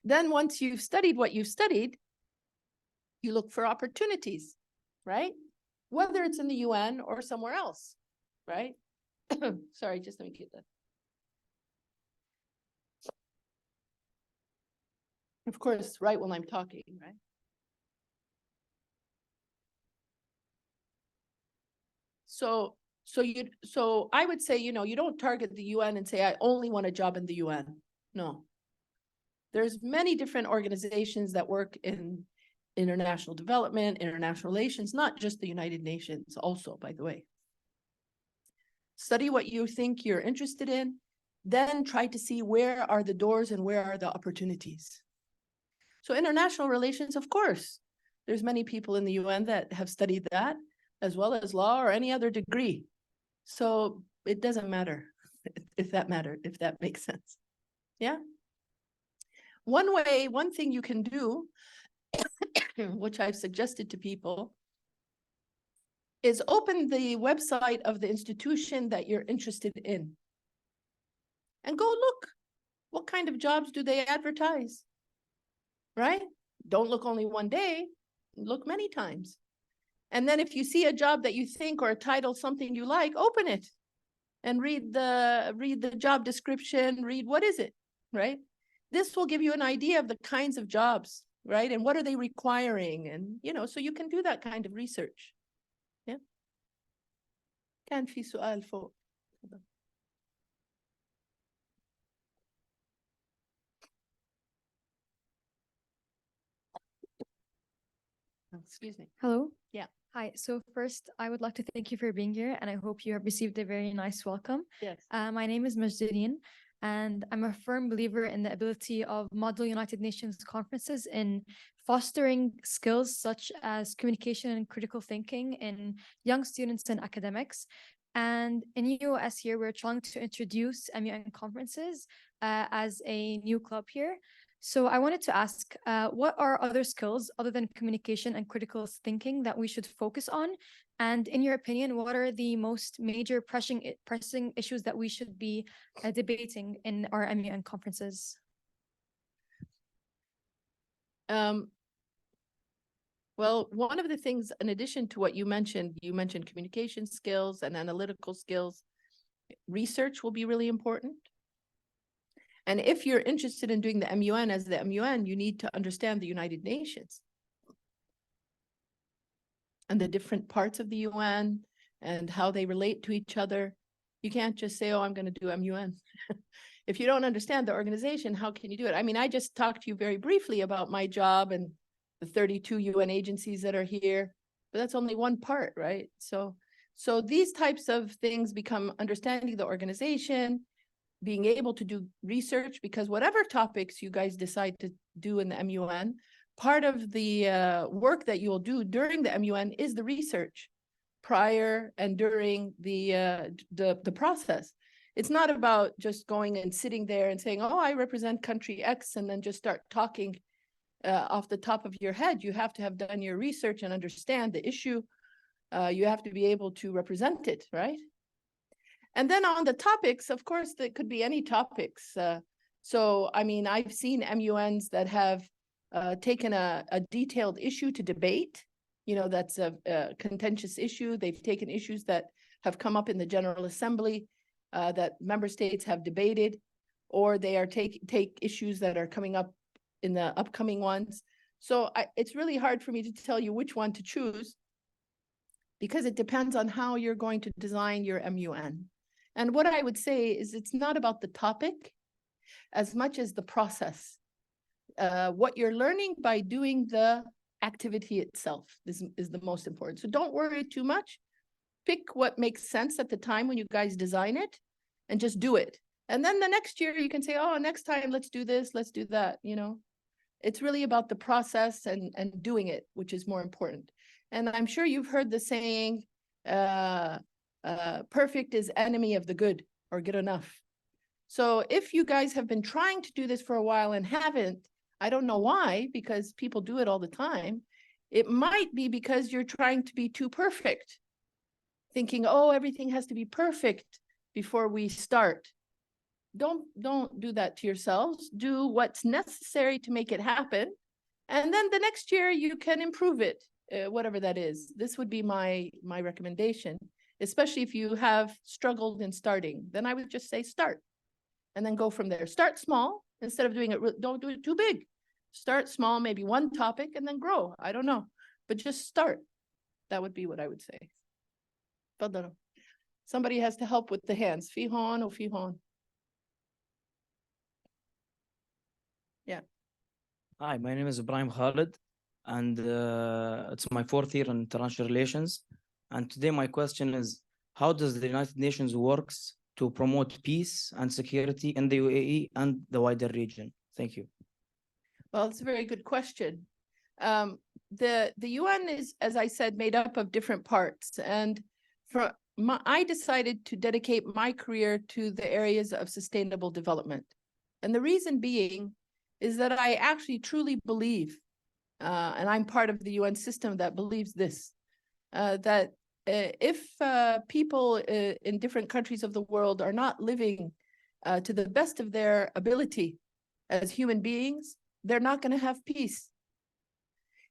Speaker 5: Then once you've studied what you've studied, you look for opportunities, right? Whether it's in the UN or somewhere else, right? Sorry, just let me get that. Of course, right when I'm talking, right? So I would say, you know, you don't target the UN and say, I only want a job in the UN. No. There's many different organizations that work in international development, international relations, not just the United Nations also, by the way. Study what you think you're interested in, then try to see where are the doors and where are the opportunities. So international relations, of course, there's many people in the UN that have studied that, as well as law or any other degree. So it doesn't matter if that makes sense. Yeah. One thing you can do, which I've suggested to people, is open the website of the institution that you're interested in and go look. What kind of jobs do they advertise? Right? Don't look only one day, look many times. And then if you see a job that you think or a title, something you like, open it and read the job description, read what is it, right? This will give you an idea of the kinds of jobs, right? And what are they requiring? And, you know, so you can do that kind of research. Yeah. كان في سؤال فوق. Excuse me.
Speaker 9: Hello.
Speaker 5: Yeah.
Speaker 9: Hi. So first, I would like to thank you for being here, and I hope you have received a very nice welcome.
Speaker 5: Yes.
Speaker 9: My name is Majdudeen, and I'm a firm believer in the ability of Model United Nations conferences in fostering skills such as communication and critical thinking in young students and academics. And in US here, we're trying to introduce MUN conferences as a new club here. So I wanted to ask, what are other skills other than communication and critical thinking that we should focus on? And in your opinion, what are the most major pressing issues that we should be debating in our MUN conferences?
Speaker 5: Well, one of the things, in addition to what you mentioned communication skills and analytical skills. Research will be really important. And if you're interested in doing the MUN as the MUN, you need to understand the United Nations and the different parts of the UN and how they relate to each other. You can't just say, oh, I'm going to do MUN. If you don't understand the organization, how can you do it? I mean, I just talked to you very briefly about my job and the 32 UN agencies that are here, but that's only one part, right? So these types of things become understanding the organization, being able to do research, because whatever topics you guys decide to do in the MUN, part of the work that you will do during the MUN is the research prior and during the process. It's not about just going and sitting there and saying, oh, I represent country X, and then just start talking off the top of your head. You have to have done your research and understand the issue. You have to be able to represent it, right? And then on the topics, of course, there could be any topics. So, I mean, I've seen MUNs that have taken a detailed issue to debate. You know, that's a contentious issue. They've taken issues that have come up in the General Assembly that member states have debated, or they are take issues that are coming up in the upcoming ones. So it's really hard for me to tell you which one to choose, because it depends on how you're going to design your MUN. And what I would say is it's not about the topic as much as the process. What you're learning by doing the activity itself is the most important. So don't worry too much. Pick what makes sense at the time when you guys design it and just do it. And then the next year you can say, oh, next time, let's do this, let's do that, you know. It's really about the process and doing it, which is more important. And I'm sure you've heard the saying, perfect is enemy of the good, or good enough. So if you guys have been trying to do this for a while and haven't, I don't know why, because people do it all the time. It might be because you're trying to be too perfect, thinking, oh, everything has to be perfect before we start. Don't do that to yourselves. Do what's necessary to make it happen. And then the next year you can improve it, whatever that is. This would be my recommendation, especially if you have struggled in starting. Then I would just say start and then go from there. Start small instead of doing it. Don't do it too big. Start small, maybe one topic, and then grow. I don't know, but just start. That would be what I would say. تفضلوا. Somebody has to help with the hands. في هون وفي هون. Yeah.
Speaker 10: Hi, my name is Ibrahim Khalid, and it's my 4th year in international relations. And today my question is, how does the United Nations works to promote peace and security in the UAE and the wider region? Thank you.
Speaker 5: Well, it's a very good question. The UN is, as I said, made up of different parts. And I decided to dedicate my career to the areas of sustainable development. And the reason being is that I actually truly believe, and I'm part of the UN system that believes this, that if people in different countries of the world are not living to the best of their ability as human beings, they're not going to have peace.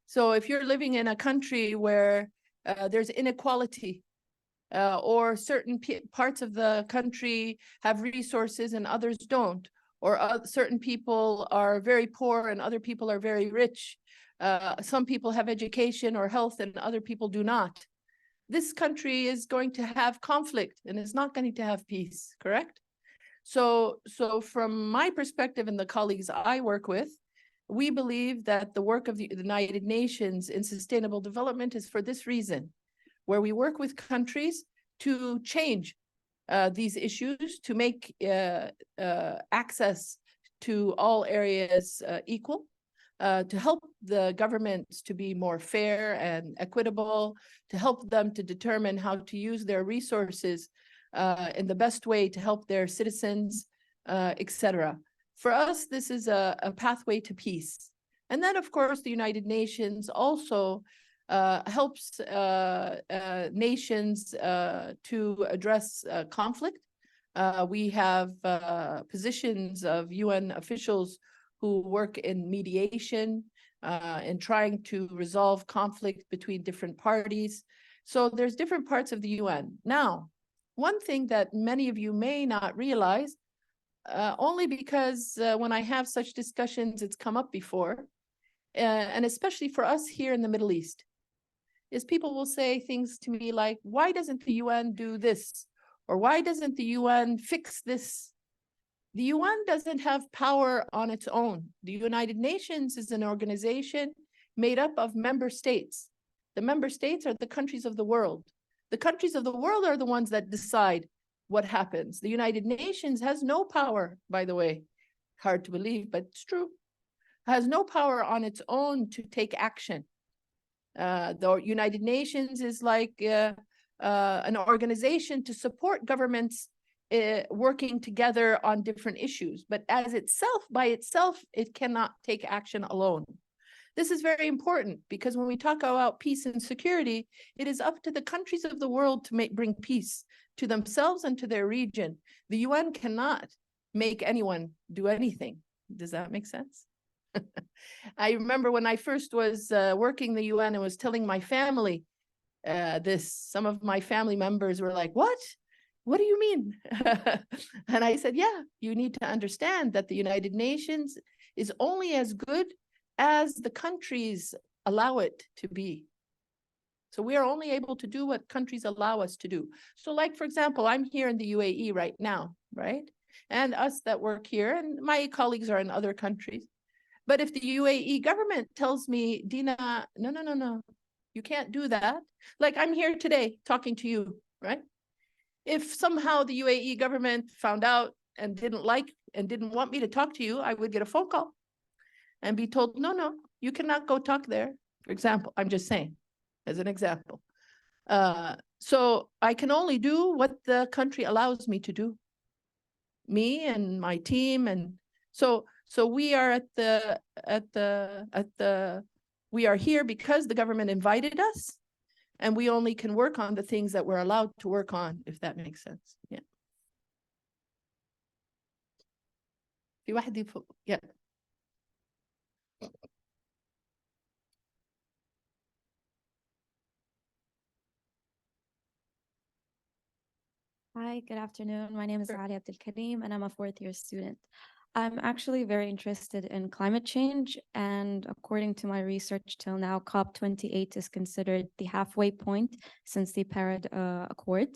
Speaker 5: So if you're living in a country where there's inequality, or certain parts of the country have resources and others don't, or certain people are very poor and other people are very rich, some people have education or health and other people do not, this country is going to have conflict and is not going to have peace, correct? So from my perspective and the colleagues I work with, we believe that the work of the United Nations in sustainable development is for this reason, where we work with countries to change these issues, to make access to all areas equal, to help the governments to be more fair and equitable, to help them to determine how to use their resources in the best way to help their citizens, etc. For us, this is a pathway to peace. And then, of course, the United Nations also helps nations to address conflict. We have positions of UN officials who work in mediation and trying to resolve conflict between different parties. So there's different parts of the UN. Now, one thing that many of you may not realize, only because when I have such discussions, it's come up before, and especially for us here in the Middle East, is people will say things to me like, why doesn't the UN do this? Or why doesn't the UN fix this? The UN doesn't have power on its own. The United Nations is an organization made up of member states. The member states are the countries of the world. The countries of the world are the ones that decide what happens. The United Nations has no power, by the way. Hard to believe, but it's true. Has no power on its own to take action. The United Nations is like an organization to support governments working together on different issues, but as itself, by itself, it cannot take action alone. This is very important because when we talk about peace and security, it is up to the countries of the world to bring peace to themselves and to their region. The UN cannot make anyone do anything. Does that make sense? I remember when I first was working the UN and was telling my family this, some of my family members were like, what? What do you mean? And I said, yeah, you need to understand that the United Nations is only as good as the countries allow it to be. So we are only able to do what countries allow us to do. So like, for example, I'm here in the UAE right now, right? And us that work here, and my colleagues are in other countries. But if the UAE government tells me, Dena, no, you can't do that. Like I'm here today talking to you, right? If somehow the UAE government found out and didn't like and didn't want me to talk to you, I would get a phone call and be told, no, you cannot go talk there. For example, I'm just saying, as an example. So I can only do what the country allows me to do. Me and my team, and so we are we are here because the government invited us, and we only can work on the things that we're allowed to work on, if that makes sense. Yeah. Yeah.
Speaker 11: Hi, good afternoon. My name is
Speaker 5: Sure.
Speaker 11: Ali Abdul Karim, and I'm a 4th year student.
Speaker 7: I'm actually very interested in climate change, and according to my research till now, COP28 is considered the halfway point since the Paris Accord.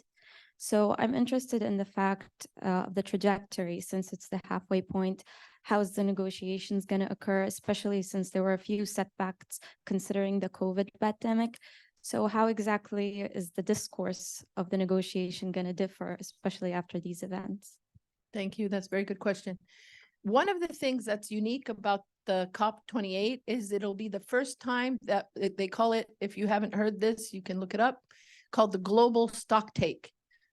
Speaker 7: So I'm interested in the fact of the trajectory, since it's the halfway point. How is the negotiations going to occur, especially since there were a few setbacks considering the COVID pandemic? So how exactly is the discourse of the negotiation going to differ, especially after these events?
Speaker 5: Thank you. That's a very good question. One of the things that's unique about the COP28 is it'll be the first time that they call it, if you haven't heard this, you can look it up, called the Global Stocktake.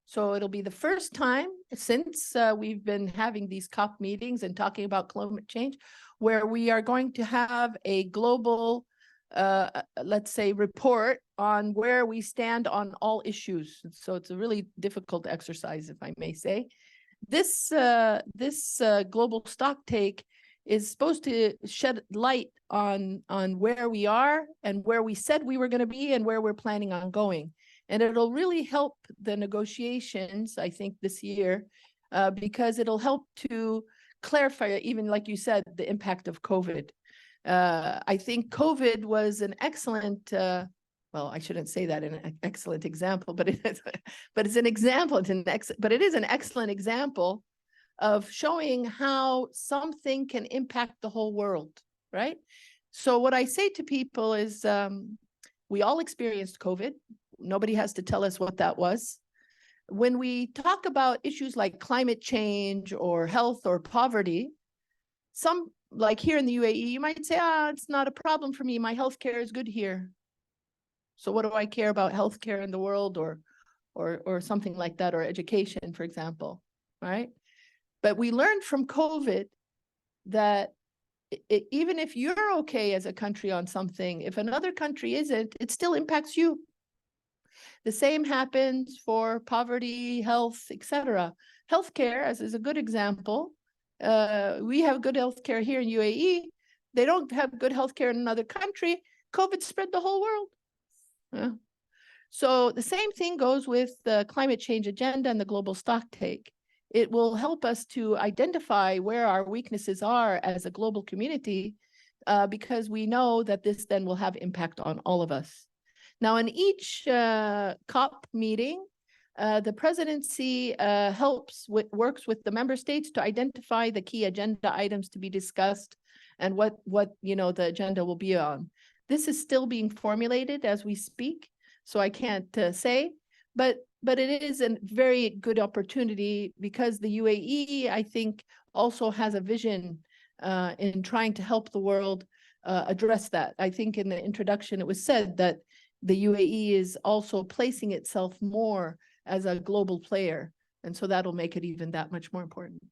Speaker 5: So it'll be the first time since we've been having these COP meetings and talking about climate change, where we are going to have a global, let's say, report on where we stand on all issues. So it's a really difficult exercise, if I may say. This global stocktake is supposed to shed light on where we are and where we said we were going to be and where we're planning on going. And it'll really help the negotiations, I think, this year, because it'll help to clarify, even like you said, the impact of COVID. I think COVID was an excellent, well, I shouldn't say that in an excellent example, but it's an example. But it is an excellent example of showing how something can impact the whole world, right? So what I say to people is, we all experienced COVID. Nobody has to tell us what that was. When we talk about issues like climate change or health or poverty, some, like here in the UAE, you might say, it's not a problem for me. My healthcare is good here. So what do I care about healthcare in the world or something like that, or education, for example, right? But we learned from COVID that even if you're okay as a country on something, if another country isn't, it still impacts you. The same happens for poverty, health, etc. Healthcare, as is a good example, we have good healthcare here in UAE. They don't have good healthcare in another country. COVID spread the whole world. Yeah. So the same thing goes with the climate change agenda and the global stocktake. It will help us to identify where our weaknesses are as a global community, because we know that this then will have impact on all of us. Now, in each COP meeting, the presidency works with the member states to identify the key agenda items to be discussed and what the agenda will be on. This is still being formulated as we speak, so I can't say, but it is a very good opportunity because the UAE, I think, also has a vision in trying to help the world address that. I think in the introduction it was said that the UAE is also placing itself more as a global player, and so that'll make it even that much more important.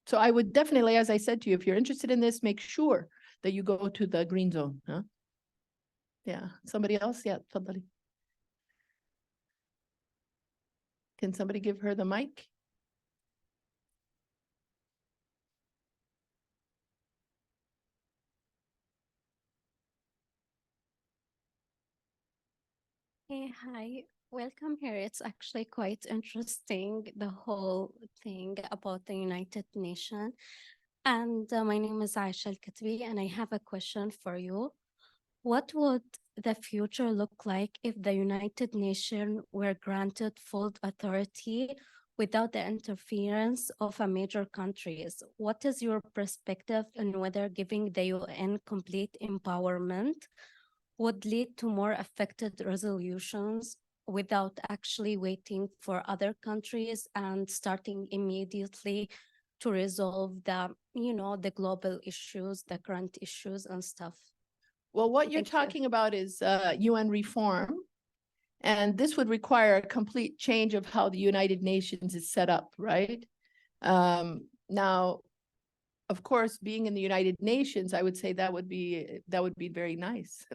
Speaker 5: So I would definitely, as I said to you, if you're interested in this, make sure that you go to the green zone. Huh? Yeah, somebody else? Yeah, somebody. Can somebody give her the mic?
Speaker 11: Hey, hi, welcome here. It's actually quite interesting, the whole thing about the United Nations. And my name is Aisha Al-Katbi, and I have a question for you. What would the future look like if the United Nations were granted full authority without the interference of a major countries? What is your perspective on whether giving the UN complete empowerment would lead to more effective resolutions without actually waiting for other countries and starting immediately to resolve the global issues, the current issues and stuff?
Speaker 5: Well, what you're talking about is UN reform, and this would require a complete change of how the United Nations is set up, right? Now, of course, being in the United Nations, I would say that would be very nice.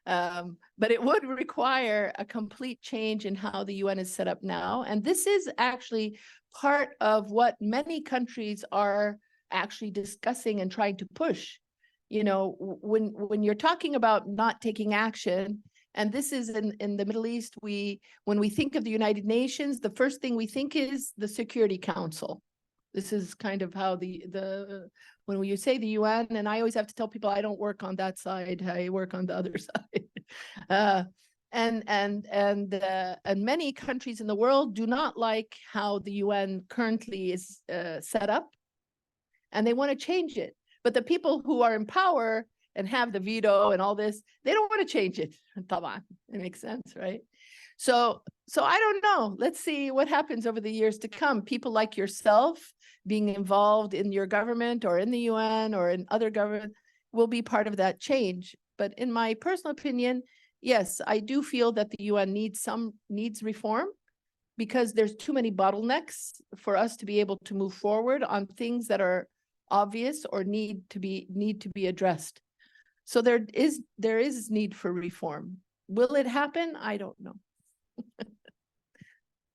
Speaker 5: But it would require a complete change in how the UN is set up now. And this is actually part of what many countries are actually discussing and trying to push. You know, when you're talking about not taking action, and this is in the Middle East, when we think of the United Nations, the first thing we think is the Security Council, This is kind of how when you say the UN, and I always have to tell people I don't work on that side, I work on the other side. And many countries in the world do not like how the UN currently is set up, and they want to change it. But the people who are in power and have the veto and all this, they don't want to change it. Taban. It makes sense, right? So I don't know. Let's see what happens over the years to come. People like yourself being involved in your government or in the UN or in other government will be part of that change. But in my personal opinion, yes, I do feel that the UN needs reform, because there's too many bottlenecks for us to be able to move forward on things that are obvious or need to be addressed. So there is need for reform. Will it happen? I don't know.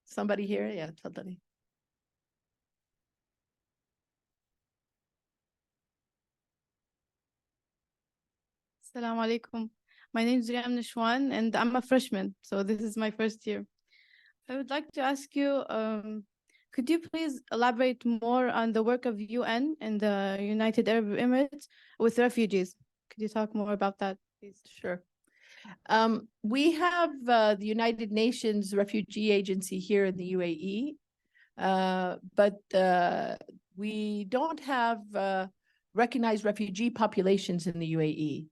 Speaker 5: Somebody here? Yeah, تفضلي.
Speaker 12: Assalamu alaikum. My name is Riyam Nishwan, and I'm a freshman, so this is my first year. I would like to ask you, could you please elaborate more on the work of UN and the United Arab Emirates with refugees? Could you talk more about that, please?
Speaker 5: Sure. We have the United Nations Refugee Agency here in the UAE, but we don't have recognized refugee populations in the UAE.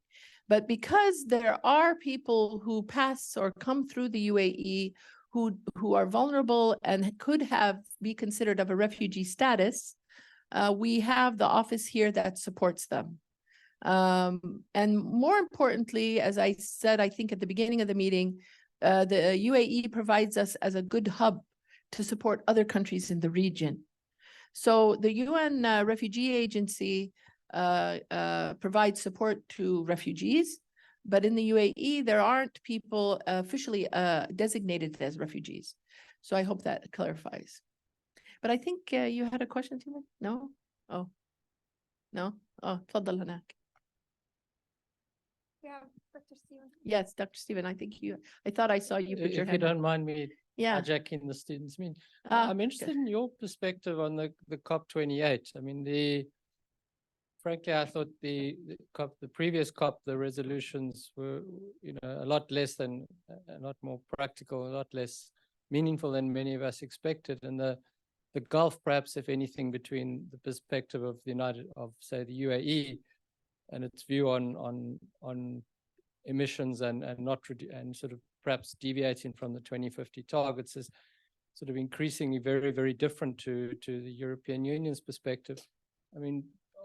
Speaker 5: But because there are people who pass or come through the UAE who are vulnerable and could be considered of a refugee status, we have the office here that supports them. And more importantly, as I said, I think at the beginning of the meeting, the UAE provides us as a good hub to support other countries in the region. So the UN Refugee Agency provides support to refugees, but in the UAE, there aren't people officially designated as refugees. So I hope that clarifies. But I think you had a question, Timon? No? Oh, no? Oh, تفضل هناك.
Speaker 9: Yeah, Dr. Steven.
Speaker 5: Yes, Dr. Steven, I thought I saw you put your
Speaker 3: If you
Speaker 5: hand up.
Speaker 3: don't mind me
Speaker 5: Yeah.
Speaker 3: hijacking the students' meeting.
Speaker 5: Ah,
Speaker 3: I'm interested in your perspective on the COP28. I mean, frankly, I thought the previous COP, the resolutions were, a lot more practical, a lot less meaningful than many of us expected. And the gulf, perhaps, if anything, between the perspective of the the UAE and its view on emissions and sort of perhaps deviating from the 2050 targets is sort of increasingly very, very different to the European Union's perspective. I mean,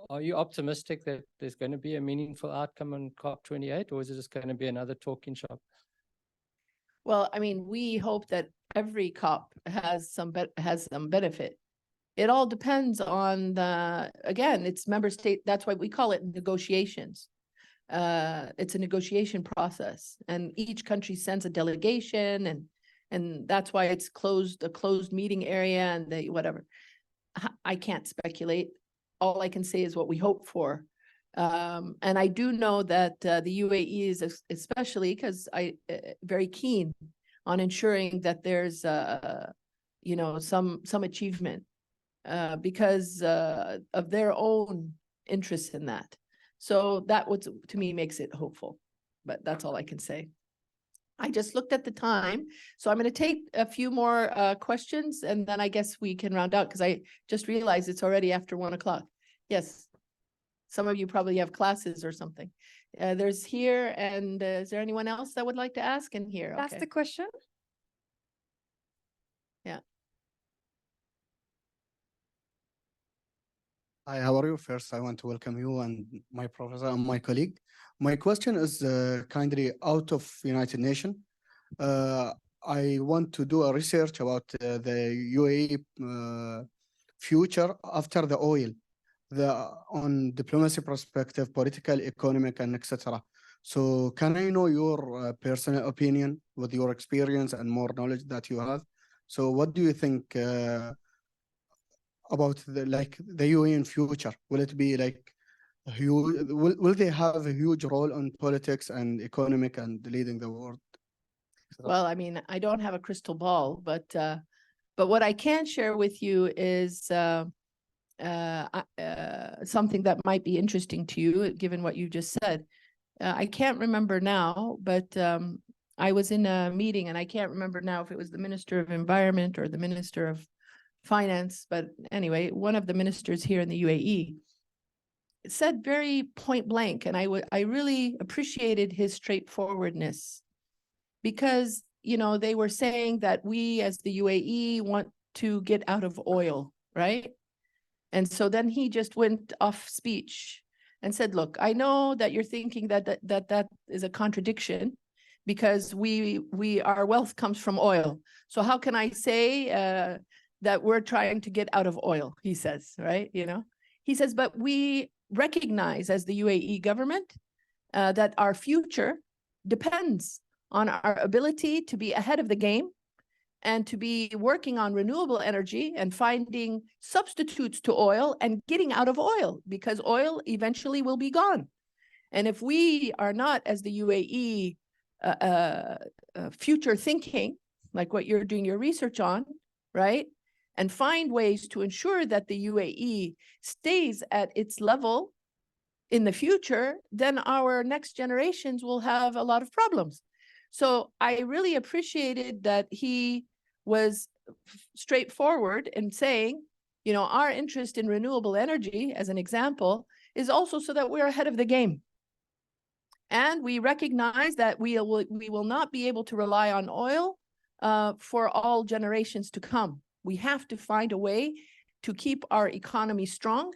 Speaker 3: are you optimistic that there's going to be a meaningful outcome on COP28, or is it just going to be another talking shop?
Speaker 5: Well, I mean, we hope that every COP has some benefit. It all depends on again, it's member state. That's why we call it negotiations. It's a negotiation process, and each country sends a delegation, and that's why it's a closed meeting area, and whatever. I can't speculate. All I can say is what we hope for. And I do know that the UAE is especially very keen on ensuring that there's some achievement because of their own interest in that. So that to me makes it hopeful, but that's all I can say. I just looked at the time, so I'm going to take a few more questions, and then I guess we can round out because I just realized it's already after 1 o'clock. Yes, some of you probably have classes or something. There's here, and is there anyone else that would like to ask in here?
Speaker 9: That's
Speaker 5: Okay.
Speaker 9: the question.
Speaker 5: Yeah.
Speaker 13: Hi, how are you? First, I want to welcome you and my professor and my colleague. My question is kindly out of United Nations. I want to do a research about the UAE future after the oil, on diplomacy perspective, political, economic, and etc. So can I know your personal opinion with your experience and more knowledge that you have? So what do you think about the UAE in future? Will it be like huge? Will they have a huge role on politics and economic and leading the world?
Speaker 5: Well, I mean, I don't have a crystal ball, but what I can share with you is something that might be interesting to you, given what you just said. I can't remember now, but I was in a meeting and I can't remember now if it was the Minister of Environment or the Minister of Finance, but anyway, one of the ministers here in the UAE said very point blank, and I really appreciated his straightforwardness, because, you know, they were saying that we as the UAE want to get out of oil, right? And so then he just went off speech and said, look, I know that you're thinking that is a contradiction, because our wealth comes from oil. So how can I say that we're trying to get out of oil, he says, right? You know, he says, but we recognize as the UAE government that our future depends on our ability to be ahead of the game and to be working on renewable energy and finding substitutes to oil and getting out of oil, because oil eventually will be gone. And if we are not, as the UAE, future thinking, like what you're doing your research on, right? And find ways to ensure that the UAE stays at its level in the future, then our next generations will have a lot of problems. So I really appreciated that he was straightforward in saying, you know, our interest in renewable energy, as an example, is also so that we're ahead of the game. And we recognize that we will not be able to rely on oil for all generations to come. We have to find a way to keep our economy strong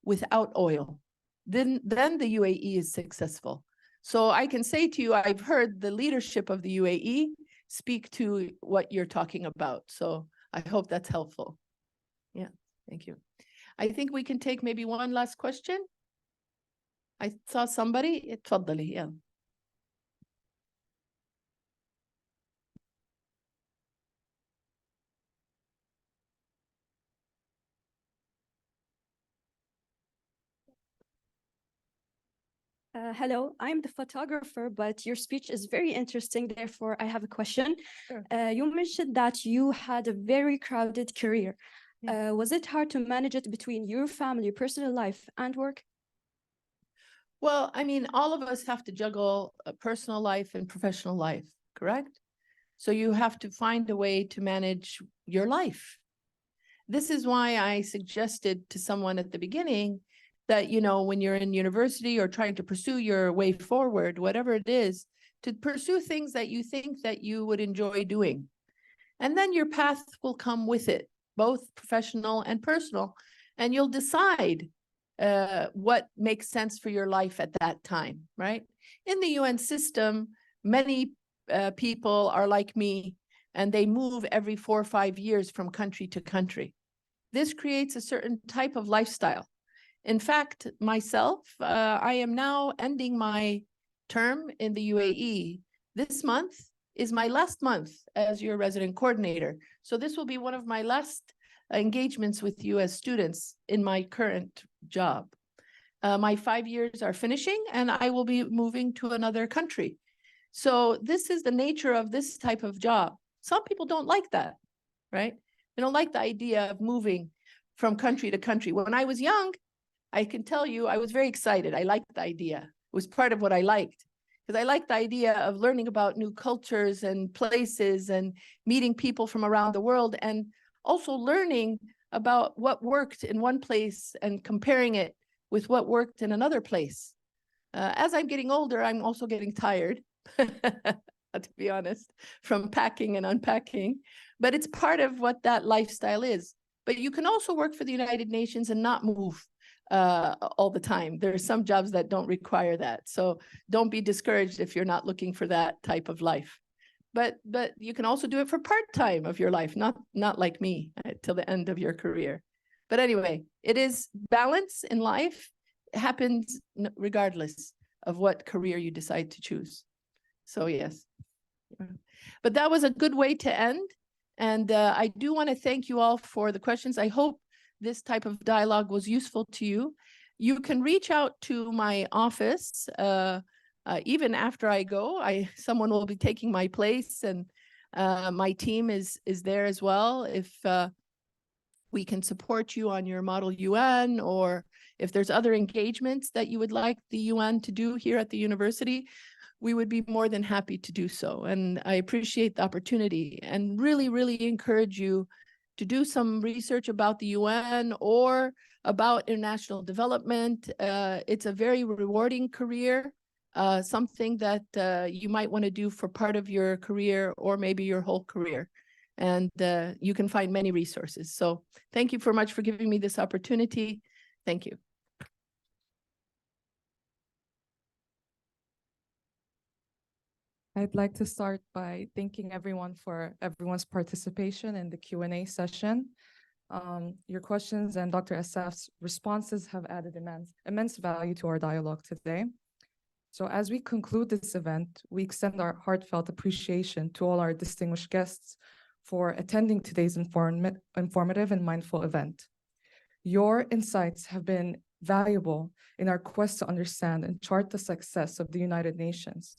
Speaker 5: without oil. Then the UAE is successful. So I can say to you, I've heard the leadership of the UAE speak to what you're talking about. So I hope that's helpful. Yeah, thank you. I think we can take maybe one last question. I saw somebody. اتفضلي, yeah.
Speaker 14: Hello, I'm the photographer, but your speech is very interesting. Therefore, I have a question.
Speaker 5: Sure.
Speaker 14: You mentioned that you had a very crowded career.
Speaker 5: Yeah.
Speaker 14: Was it hard to manage it between your family, personal life, and work?
Speaker 5: Well, I mean, all of us have to juggle a personal life and professional life, correct? So you have to find a way to manage your life. This is why I suggested to someone at the beginning that, you know, when you're in university or trying to pursue your way forward, whatever it is, to pursue things that you think that you would enjoy doing. And then your path will come with it, both professional and personal, and you'll decide what makes sense for your life at that time, right? In the UN system, many people are like me, and they move every 4 or 5 years from country to country. This creates a certain type of lifestyle. In fact, myself, I am now ending my term in the UAE. This month is my last month as your resident coordinator. So this will be one of my last engagements with you as students in my current job. My 5 years are finishing and I will be moving to another country. So this is the nature of this type of job. Some people don't like that, right? They don't like the idea of moving from country to country. When I was young, I can tell you, I was very excited. I liked the idea. It was part of what I liked, because I liked the idea of learning about new cultures and places and meeting people from around the world, and also learning about what worked in one place and comparing it with what worked in another place. As I'm getting older, I'm also getting tired, to be honest, from packing and unpacking, but it's part of what that lifestyle is. But you can also work for the United Nations and not move all the time. There are some jobs that don't require that. So don't be discouraged if you're not looking for that type of life. But you can also do it for part-time of your life, not like me till the end of your career. But anyway, it is balance in life. It happens regardless of what career you decide to choose. So yes. But that was a good way to end. And I do want to thank you all for the questions. I hope this type of dialogue was useful to you. You can reach out to my office even after I go. Someone will be taking my place, and my team is there as well. If we can support you on your Model UN, or if there's other engagements that you would like the UN to do here at the university, we would be more than happy to do so. And I appreciate the opportunity and really, really encourage you to do some research about the UN or about international development. It's a very rewarding career, something that you might want to do for part of your career or maybe your whole career. And you can find many resources. So thank you very much for giving me this opportunity. Thank you.
Speaker 1: I'd like to start by thanking everyone for everyone's participation in the Q&A session. Your questions and Dr. Assaf's responses have added immense value to our dialogue today. So as we conclude this event, we extend our heartfelt appreciation to all our distinguished guests for attending today's informative and mindful event. Your insights have been valuable in our quest to understand and chart the success of the United Nations.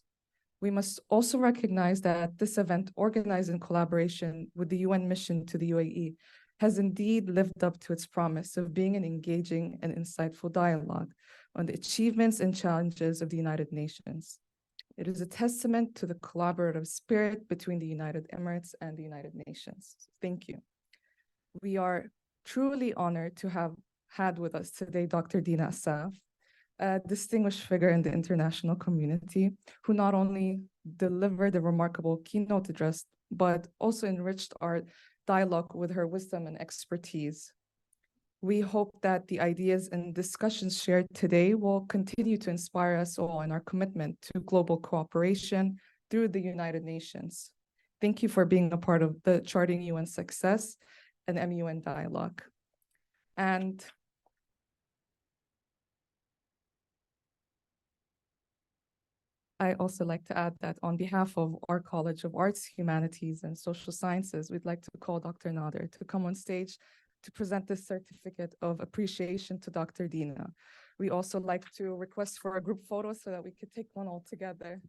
Speaker 1: We must also recognize that this event, organized in collaboration with the UN mission to the UAE, has indeed lived up to its promise of being an engaging and insightful dialogue on the achievements and challenges of the United Nations. It is a testament to the collaborative spirit between the United Emirates and the United Nations. Thank you. We are truly honored to have had with us today Dr. Dena Assaf, a distinguished figure in the international community who not only delivered a remarkable keynote address, but also enriched our dialogue with her wisdom and expertise. We hope that the ideas and discussions shared today will continue to inspire us all in our commitment to global cooperation through the United Nations. Thank you for being a part of the Charting UN Success and MUN Dialogue. And I also like to add that on behalf of our College of Arts, Humanities, and Social Sciences, we'd like to call Dr. Nader to come on stage to present this certificate of appreciation to Dr. Dena. We also like to request for a group photo so that we could take one all together.